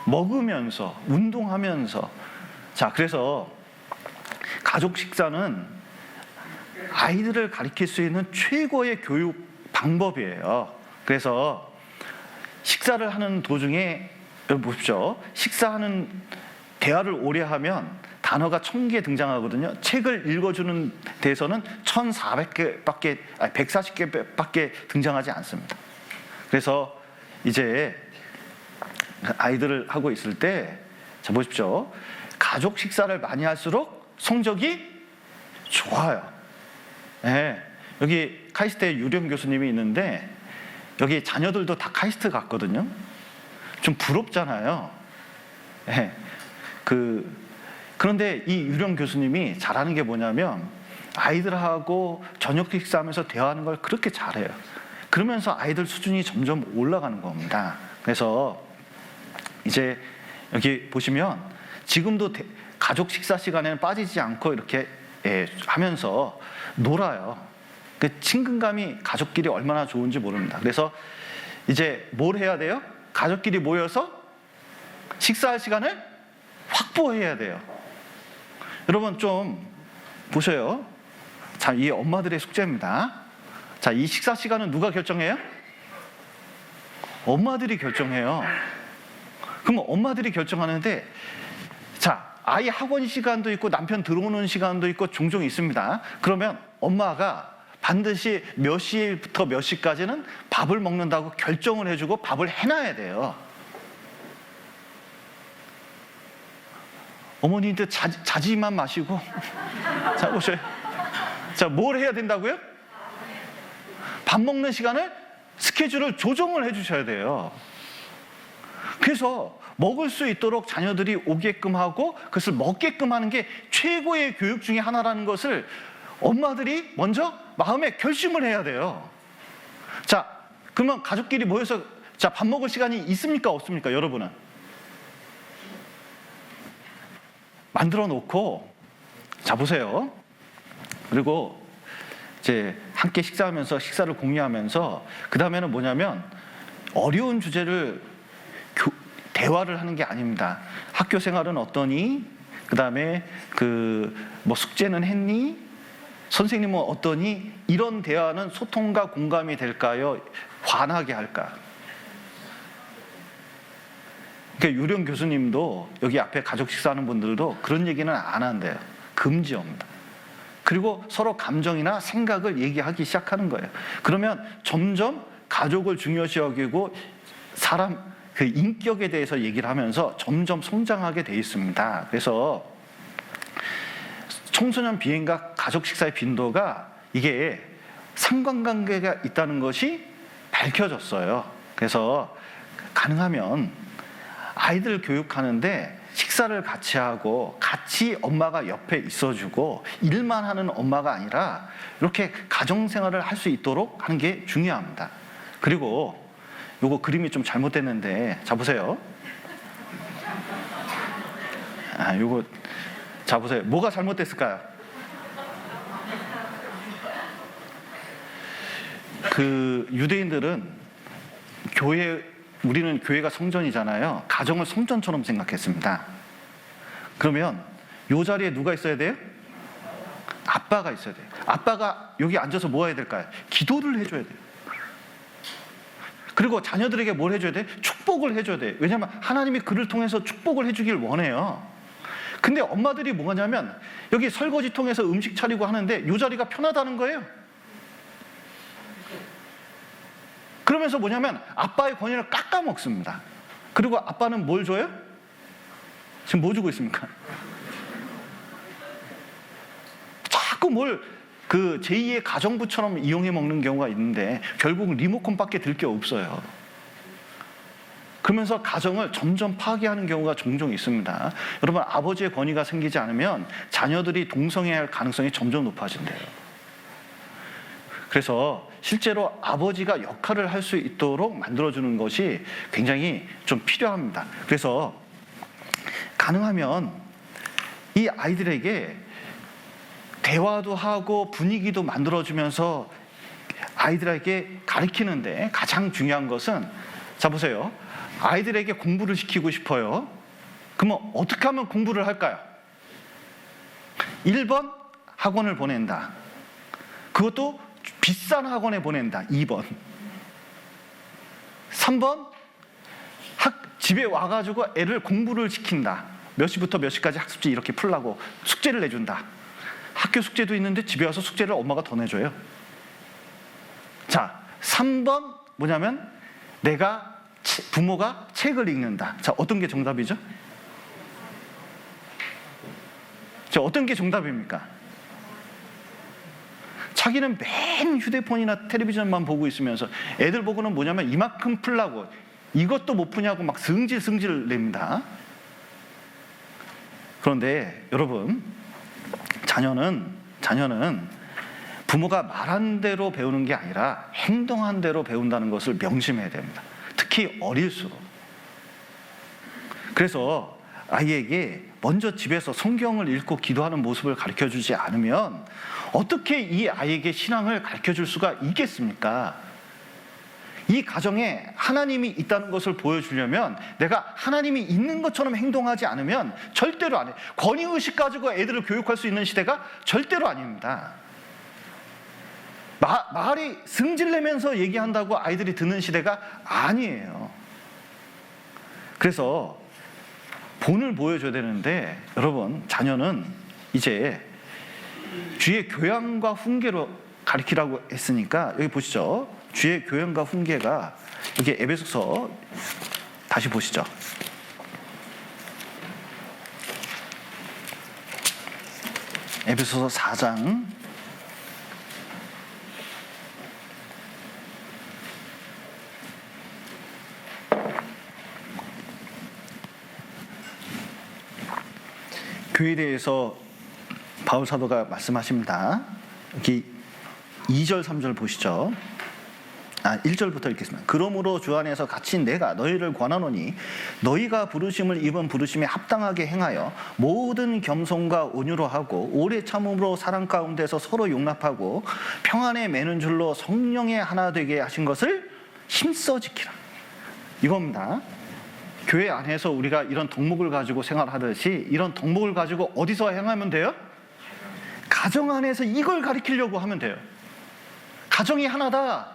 먹으면서, 운동하면서. 자, 그래서 가족 식사는 아이들을 가르칠 수 있는 최고의 교육 방법이에요. 그래서 식사를 하는 도중에, 여러분 보십시오. 식사하는 대화를 오래 하면 단어가 1000개 등장하거든요. 책을 읽어주는 데에서는 140개밖에 등장하지 않습니다. 그래서 이제 아이들을 하고 있을 때, 자 보십시오. 가족 식사를 많이 할수록 성적이 좋아요. 네. 여기 카이스트에 유령 교수님이 있는데 여기 자녀들도 다 카이스트 갔거든요. 좀 부럽잖아요. 네. 그런데 이 유령 교수님이 잘하는 게 뭐냐면 아이들하고 저녁 식사하면서 대화하는 걸 그렇게 잘해요. 그러면서 아이들 수준이 점점 올라가는 겁니다. 그래서 이제 여기 보시면 지금도 가족 식사 시간에는 빠지지 않고 이렇게 하면서 놀아요. 그 친근감이 가족끼리 얼마나 좋은지 모릅니다. 그래서 이제 뭘 해야 돼요? 가족끼리 모여서 식사할 시간을 확보해야 돼요. 여러분 좀 보세요. 자, 이 엄마들의 숙제입니다. 자, 이 식사 시간은 누가 결정해요? 엄마들이 결정해요. 그럼 엄마들이 결정하는데, 자, 아이 학원 시간도 있고 남편 들어오는 시간도 있고 종종 있습니다. 그러면 엄마가 반드시 몇 시부터 몇 시까지는 밥을 먹는다고 결정을 해주고 밥을 해놔야 돼요. 어머니한테 자지만 마시고 자 보세요. 자, 뭘 해야 된다고요? 밥 먹는 시간을 스케줄을 조정을 해주셔야 돼요. 그래서 먹을 수 있도록 자녀들이 오게끔 하고 그것을 먹게끔 하는 게 최고의 교육 중에 하나라는 것을 엄마들이 먼저 마음에 결심을 해야 돼요. 자, 그러면 가족끼리 모여서 자, 밥 먹을 시간이 있습니까? 없습니까? 여러분은? 만들어 놓고 자, 보세요. 그리고 이제 함께 식사하면서 식사를 공유하면서 그 다음에는 뭐냐면 어려운 주제를 대화를 하는 게 아닙니다. 학교 생활은 어떠니? 그 다음에 뭐 숙제는 했니? 선생님은 어떠니? 이런 대화는 소통과 공감이 될까요? 화나게 할까? 그러니까 유령 교수님도 여기 앞에 가족 식사하는 분들도 그런 얘기는 안 한대요. 금지입니다. 그리고 서로 감정이나 생각을 얘기하기 시작하는 거예요. 그러면 점점 가족을 중요시 여기고 사람 그 인격에 대해서 얘기를 하면서 점점 성장하게 돼 있습니다. 그래서 청소년 비행과 가족 식사의 빈도가 이게 상관관계가 있다는 것이 밝혀졌어요. 그래서 가능하면 아이들 교육하는데 식사를 같이 하고 같이 엄마가 옆에 있어주고 일만 하는 엄마가 아니라 이렇게 가정생활을 할 수 있도록 하는 게 중요합니다. 그리고 요거 그림이 좀 잘못됐는데 자 보세요. 요거 자 보세요. 뭐가 잘못됐을까요? 그 유대인들은 우리는 교회가 성전이잖아요. 가정을 성전처럼 생각했습니다. 그러면 요 자리에 누가 있어야 돼요? 아빠가 있어야 돼요. 아빠가 여기 앉아서 뭐 해야 될까요? 기도를 해줘야 돼요. 그리고 자녀들에게 뭘 해줘야 돼? 축복을 해줘야 돼. 왜냐하면 하나님이 그를 통해서 축복을 해주길 원해요. 근데 엄마들이 뭐 하냐면 여기 설거지통에서 음식 차리고 하는데 이 자리가 편하다는 거예요. 그러면서 뭐냐면 아빠의 권위를 깎아먹습니다. 그리고 아빠는 뭘 줘요? 지금 뭐 주고 있습니까? 자꾸 뭘 그 제2의 가정부처럼 이용해 먹는 경우가 있는데 결국 리모컨밖에 들 게 없어요. 그러면서 가정을 점점 파괴하는 경우가 종종 있습니다. 여러분, 아버지의 권위가 생기지 않으면 자녀들이 동성애할 할 가능성이 점점 높아진대요. 그래서 실제로 아버지가 역할을 할 수 있도록 만들어주는 것이 굉장히 좀 필요합니다. 그래서 가능하면 이 아이들에게 대화도 하고 분위기도 만들어주면서 아이들에게 가르치는데 가장 중요한 것은 자 보세요. 아이들에게 공부를 시키고 싶어요. 그러면 어떻게 하면 공부를 할까요? 1번 학원을 보낸다. 그것도 비싼 학원에 보낸다. 2번. 3번 집에 와가지고 애를 공부를 시킨다. 몇 시부터 몇 시까지 학습지 이렇게 풀라고 숙제를 내준다. 학교 숙제도 있는데 집에 와서 숙제를 엄마가 더 내줘요. 자, 3번 뭐냐면 부모가 책을 읽는다. 자, 어떤 게 정답이죠? 자, 어떤 게 정답입니까? 자기는 맨 휴대폰이나 텔레비전만 보고 있으면서 애들 보고는 뭐냐면 이만큼 풀라고 이것도 못 푸냐고 막 승질 냅니다. 그런데 여러분, 자녀는 부모가 말한 대로 배우는 게 아니라 행동한 대로 배운다는 것을 명심해야 됩니다. 특히 어릴수록. 그래서 아이에게 먼저 집에서 성경을 읽고 기도하는 모습을 가르쳐주지 않으면 어떻게 이 아이에게 신앙을 가르쳐줄 수가 있겠습니까? 이 가정에 하나님이 있다는 것을 보여주려면 내가 하나님이 있는 것처럼 행동하지 않으면 절대로 안 해요. 권위의식 가지고 애들을 교육할 수 있는 시대가 절대로 아닙니다. 말이 승질내면서 얘기한다고 아이들이 듣는 시대가 아니에요. 그래서 본을 보여줘야 되는데 여러분 자녀는 이제 주의 교양과 훈계로 가르치라고 했으니까 여기 보시죠. 주의 교양과 훈계가 여기 에베소서 다시 보시죠. 에베소서 4장 '교회에 대해서 바울 사도가 말씀하십니다. 여기 2절 3절 보시죠. 1절부터 읽겠습니다. 그러므로 주 안에서 갇힌 내가 너희를 권하노니 너희가 부르심을 입은 부르심에 합당하게 행하여 모든 겸손과 온유로 하고 오래 참음으로 사랑 가운데서 서로 용납하고 평안에 매는 줄로 성령의 하나 되게 하신 것을 힘써 지키라. 이겁니다. 교회 안에서 우리가 이런 덕목을 가지고 생활하듯이 이런 덕목을 가지고 어디서 행하면 돼요? 가정 안에서 이걸 가르치려고 하면 돼요. 가정이 하나다.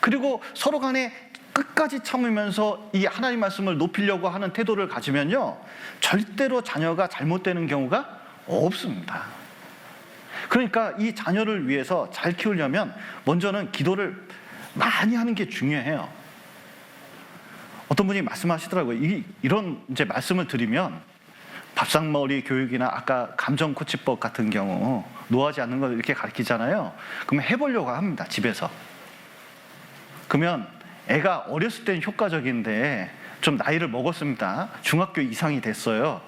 그리고 서로 간에 끝까지 참으면서 이 하나님 말씀을 높이려고 하는 태도를 가지면요, 절대로 자녀가 잘못되는 경우가 없습니다. 그러니까 이 자녀를 위해서 잘 키우려면 먼저는 기도를 많이 하는 게 중요해요. 어떤 분이 말씀하시더라고요. 이런 이제 말씀을 드리면 밥상머리 교육이나 아까 감정 코치법 같은 경우 노하지 않는 걸 이렇게 가르치잖아요. 그러면 해보려고 합니다. 집에서. 그러면 애가 어렸을 때는 효과적인데 좀 나이를 먹었습니다. 중학교 이상이 됐어요.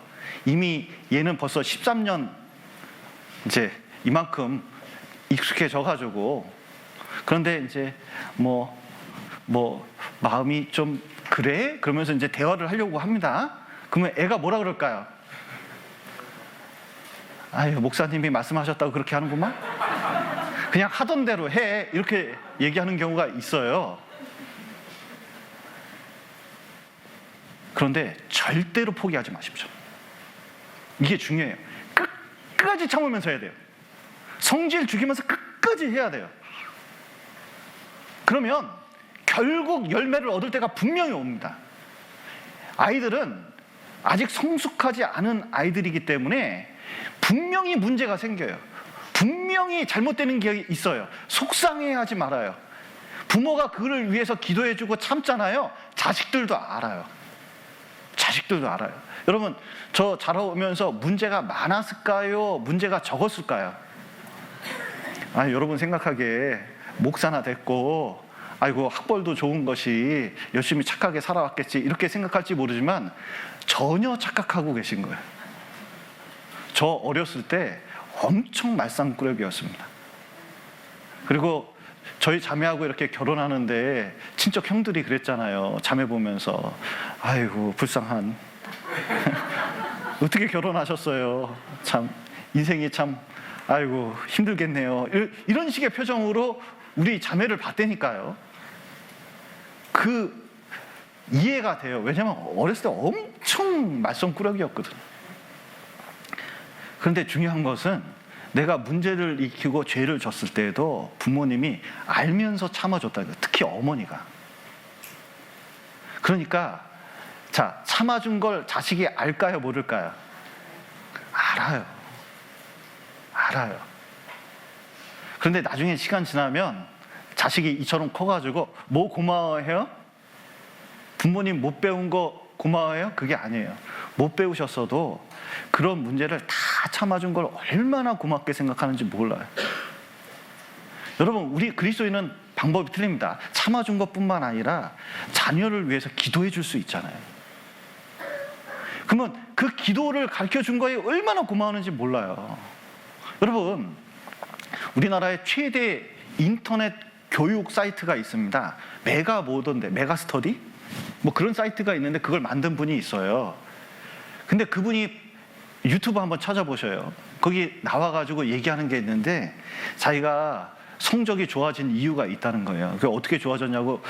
이미 얘는 벌써 13년 이제 이만큼 익숙해져가지고, 그런데 이제 뭐 마음이 좀 그래? 그러면서 이제 대화를 하려고 합니다. 그러면 애가 뭐라 그럴까요? 아유, 목사님이 말씀하셨다고 그렇게 하는구만? 그냥 하던 대로 해. 이렇게 얘기하는 경우가 있어요. 그런데 절대로 포기하지 마십시오. 이게 중요해요. 끝까지 참으면서 해야 돼요. 성질 죽이면서 끝까지 해야 돼요. 그러면 결국 열매를 얻을 때가 분명히 옵니다. 아이들은 아직 성숙하지 않은 아이들이기 때문에 분명히 문제가 생겨요. 분명히 잘못되는 게 있어요. 속상해하지 말아요. 부모가 그를 위해서 기도해주고 참잖아요. 자식들도 알아요. 자식들도 알아요. 여러분, 저 자라오면서 문제가 많았을까요? 문제가 적었을까요? 여러분 생각하기에 목사나 됐고 아이고 학벌도 좋은 것이 열심히 착하게 살아왔겠지 이렇게 생각할지 모르지만 전혀 착각하고 계신 거예요. 저 어렸을 때 엄청 말썽꾸러기였습니다. 그리고 저희 자매하고 이렇게 결혼하는데 친척 형들이 그랬잖아요. 자매 보면서 아이고 불쌍한 어떻게 결혼하셨어요? 참 인생이 참 아이고 힘들겠네요. 이런 식의 표정으로 우리 자매를 봤다니까요. 그 이해가 돼요. 왜냐면 어렸을 때 엄청 말썽꾸러기였거든. 그런데 중요한 것은 내가 문제를 익히고 죄를 졌을 때에도 부모님이 알면서 참아줬다는 거예요. 특히 어머니가. 그러니까 자, 참아준 걸 자식이 알까요? 모를까요? 알아요. 알아요. 그런데 나중에 시간 지나면 자식이 이처럼 커가지고 뭐 고마워해요? 부모님 못 배운 거 고마워해요? 그게 아니에요. 못 배우셨어도 그런 문제를 다 참아준 걸 얼마나 고맙게 생각하는지 몰라요. 여러분, 우리 그리스도인은 방법이 틀립니다. 참아준 것뿐만 아니라 자녀를 위해서 기도해 줄 수 있잖아요. 그러면 그 기도를 가르쳐준 거에 얼마나 고마웠는지 몰라요. 여러분, 우리나라의 최대 인터넷 교육 사이트가 있습니다. 메가스터디? 뭐 그런 사이트가 있는데 그걸 만든 분이 있어요. 근데 그분이 유튜브 한번 찾아보셔요. 거기 나와가지고 얘기하는 게 있는데 자기가 성적이 좋아진 이유가 있다는 거예요. 그게 어떻게 좋아졌냐고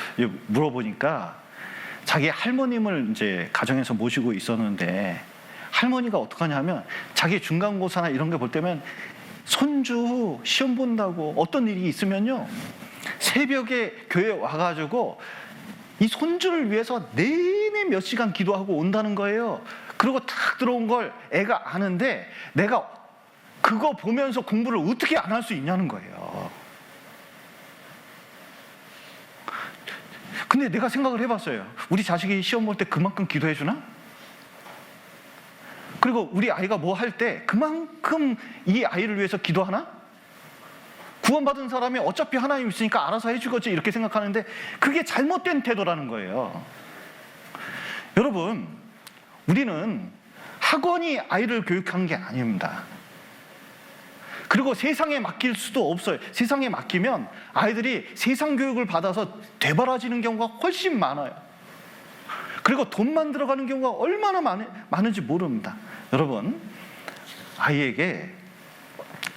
물어보니까 자기 할머님을 이제 가정에서 모시고 있었는데 할머니가 어떻게 하냐면 자기 중간고사나 이런 게 볼 때면 손주 시험 본다고 어떤 일이 있으면요 새벽에 교회 와가지고 이 손주를 위해서 내내 몇 시간 기도하고 온다는 거예요. 그리고 탁 들어온 걸 애가 아는데 내가 그거 보면서 공부를 어떻게 안 할 수 있냐는 거예요. 근데 내가 생각을 해봤어요. 우리 자식이 시험 볼 때 그만큼 기도해 주나? 그리고 우리 아이가 뭐 할 때 그만큼 이 아이를 위해서 기도하나? 구원받은 사람이 어차피 하나님 있으니까 알아서 해주겠지 이렇게 생각하는데 그게 잘못된 태도라는 거예요. 여러분, 우리는 학원이 아이를 교육한 게 아닙니다. 그리고 세상에 맡길 수도 없어요. 세상에 맡기면 아이들이 세상 교육을 받아서 되바라지는 경우가 훨씬 많아요. 그리고 돈만 들어가는 경우가 얼마나 많은지 모릅니다. 여러분, 아이에게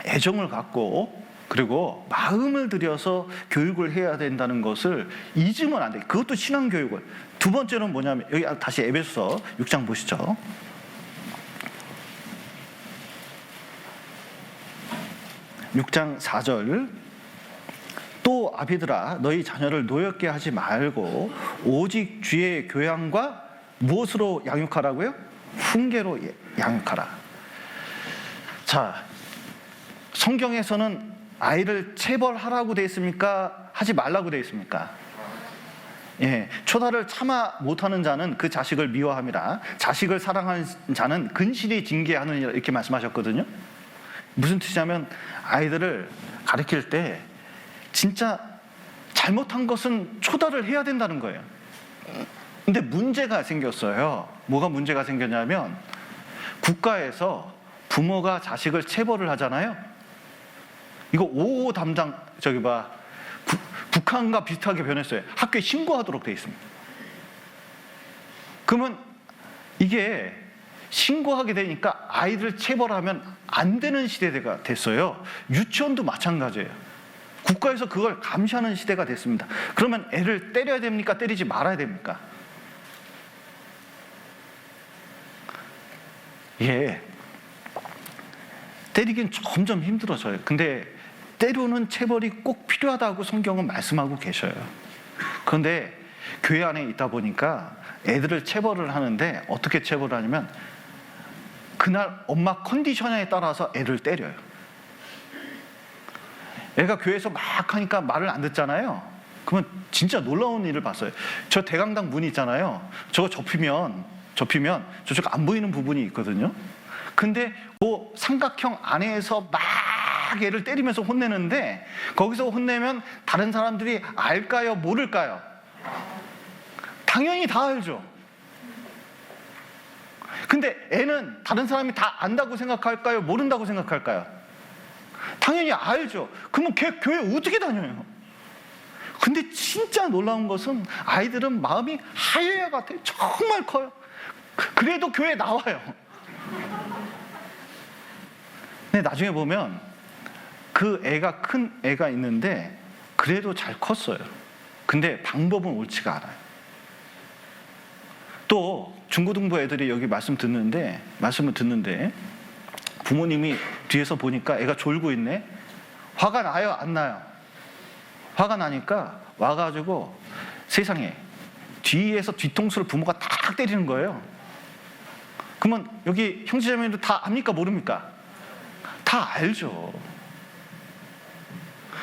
애정을 갖고 그리고 마음을 들여서 교육을 해야 된다는 것을 잊으면 안 돼요. 그것도 신앙교육을. 두 번째는 뭐냐면 여기 다시 에베소서 6장 보시죠. 6장 4절. 또 아비들아 너희 자녀를 노엽게 하지 말고 오직 주의 교양과 무엇으로 양육하라고요? 훈계로 양육하라. 자, 성경에서는 아이를 체벌하라고 되어 있습니까? 하지 말라고 되어 있습니까? 예, 초다를 참아 못하는 자는 그 자식을 미워함이라. 자식을 사랑하는 자는 근실히 징계하느니라 이렇게 말씀하셨거든요. 무슨 뜻이냐면 아이들을 가르칠 때 진짜 잘못한 것은 초다를 해야 된다는 거예요. 근데 문제가 생겼어요. 뭐가 문제가 생겼냐면 국가에서 부모가 자식을 체벌을 하잖아요. 이거 5호 담당 북한과 비슷하게 변했어요. 학교에 신고하도록 돼 있습니다. 그러면 이게 신고하게 되니까 아이들 체벌하면 안 되는 시대가 됐어요. 유치원도 마찬가지예요. 국가에서 그걸 감시하는 시대가 됐습니다. 그러면 애를 때려야 됩니까? 때리지 말아야 됩니까? 예, 때리긴 점점 힘들어져요. 근데 때로는 체벌이 꼭 필요하다고 성경은 말씀하고 계셔요. 그런데 교회 안에 있다 보니까 애들을 체벌을 하는데 어떻게 체벌을 하냐면 그날 엄마 컨디션에 따라서 애를 때려요. 애가 교회에서 막 하니까 말을 안 듣잖아요. 그러면 진짜 놀라운 일을 봤어요. 저 대강당 문 있잖아요. 저거 접히면 저쪽 안 보이는 부분이 있거든요. 근데 그 삼각형 안에서 막 애를 때리면서 혼내는데 거기서 혼내면 다른 사람들이 알까요? 모를까요? 당연히 다 알죠. 근데 애는 다른 사람이 다 안다고 생각할까요? 모른다고 생각할까요? 당연히 알죠. 그러면 걔 교회 어떻게 다녀요? 근데 진짜 놀라운 것은 아이들은 마음이 하얘야 같아요. 정말 커요. 그래도 교회에 나와요. 근데 나중에 보면 그 애가 큰 애가 있는데 그래도 잘 컸어요. 근데 방법은 옳지가 않아요. 또 중고등부 애들이 여기 말씀을 듣는데 부모님이 뒤에서 보니까 애가 졸고 있네. 화가 나요? 안 나요? 화가 나니까 와가지고 세상에 뒤에서 뒤통수를 부모가 탁 때리는 거예요. 그러면 여기 형제자매들 다 압니까? 모릅니까? 다 알죠.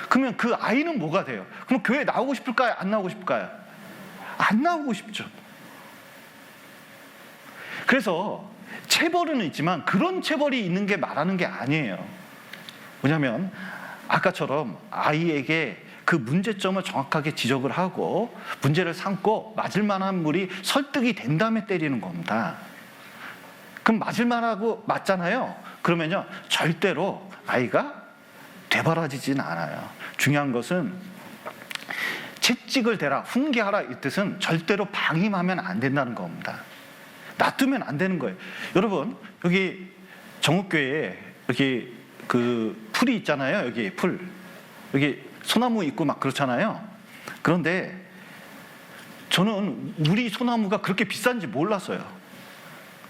그러면 그 아이는 뭐가 돼요? 그럼 교회 나오고 싶을까요? 안 나오고 싶을까요? 안 나오고 싶죠. 그래서 체벌은 있지만 그런 체벌이 있는 게 말하는 게 아니에요. 뭐냐면 아까처럼 아이에게 그 문제점을 정확하게 지적을 하고 문제를 삼고 맞을 만한 물이 설득이 된 다음에 때리는 겁니다. 그럼 맞을 만하고 맞잖아요. 그러면요 절대로 아이가 되바라지진 않아요. 중요한 것은 채찍을 대라, 훈계하라 이 뜻은 절대로 방임하면 안 된다는 겁니다. 놔두면 안 되는 거예요. 여러분 여기 정읍교회에 여기 그 풀이 있잖아요. 여기 풀 여기 소나무 있고 막 그렇잖아요. 그런데 저는 우리 소나무가 그렇게 비싼지 몰랐어요.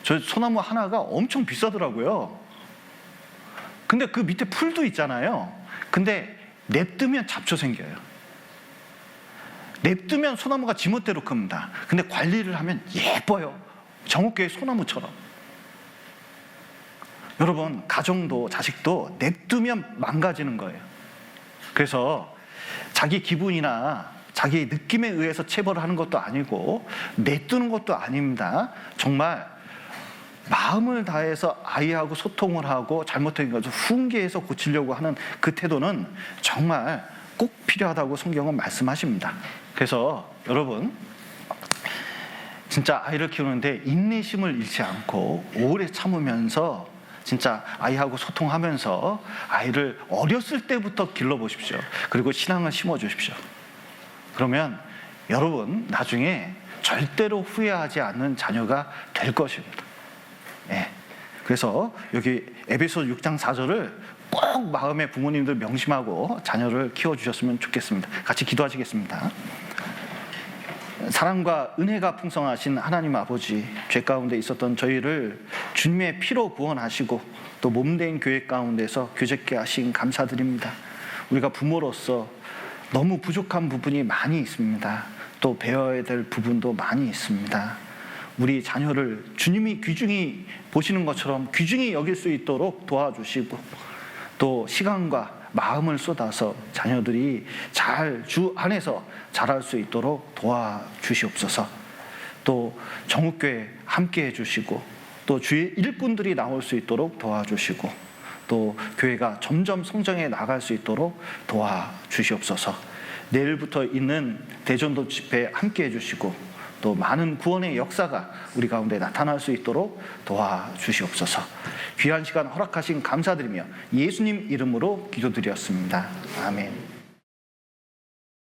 저 소나무 하나가 엄청 비싸더라고요. 근데 그 밑에 풀도 있잖아요. 근데 냅두면 잡초 생겨요. 냅두면 소나무가 지멋대로 큽니다. 근데 관리를 하면 예뻐요. 정읍교회 소나무처럼. 여러분, 가정도 자식도 냅두면 망가지는 거예요. 그래서 자기 기분이나 자기 느낌에 의해서 체벌을 하는 것도 아니고 내두는 것도 아닙니다. 정말 마음을 다해서 아이하고 소통을 하고 잘못된 것을 훈계해서 고치려고 하는 그 태도는 정말 꼭 필요하다고 성경은 말씀하십니다. 그래서 여러분, 진짜 아이를 키우는데 인내심을 잃지 않고 오래 참으면서 진짜 아이하고 소통하면서 아이를 어렸을 때부터 길러보십시오. 그리고 신앙을 심어주십시오. 그러면 여러분 나중에 절대로 후회하지 않는 자녀가 될 것입니다. 예. 그래서 여기 에베소 6장 4절을 꼭 마음에 부모님들 명심하고 자녀를 키워주셨으면 좋겠습니다. 같이 기도하시겠습니다. 사랑과 은혜가 풍성하신 하나님 아버지, 죄 가운데 있었던 저희를 주님의 피로 구원하시고 또 몸된 교회 가운데서 교제케 하신 감사드립니다. 우리가 부모로서 너무 부족한 부분이 많이 있습니다. 또 배워야 될 부분도 많이 있습니다. 우리 자녀를 주님이 귀중히 보시는 것처럼 귀중히 여길 수 있도록 도와주시고 또 시간과 마음을 쏟아서 자녀들이 잘 주 안에서 자랄 수 있도록 도와주시옵소서. 또 정읍교회 함께 해주시고 또 주의 일꾼들이 나올 수 있도록 도와주시고 또 교회가 점점 성장해 나갈 수 있도록 도와주시옵소서. 내일부터 있는 대전도 집회 함께 해주시고 또 많은 구원의 역사가 우리 가운데 나타날 수 있도록 도와주시옵소서. 귀한 시간 허락하신 감사드리며 예수님 이름으로 기도드렸습니다. 아멘.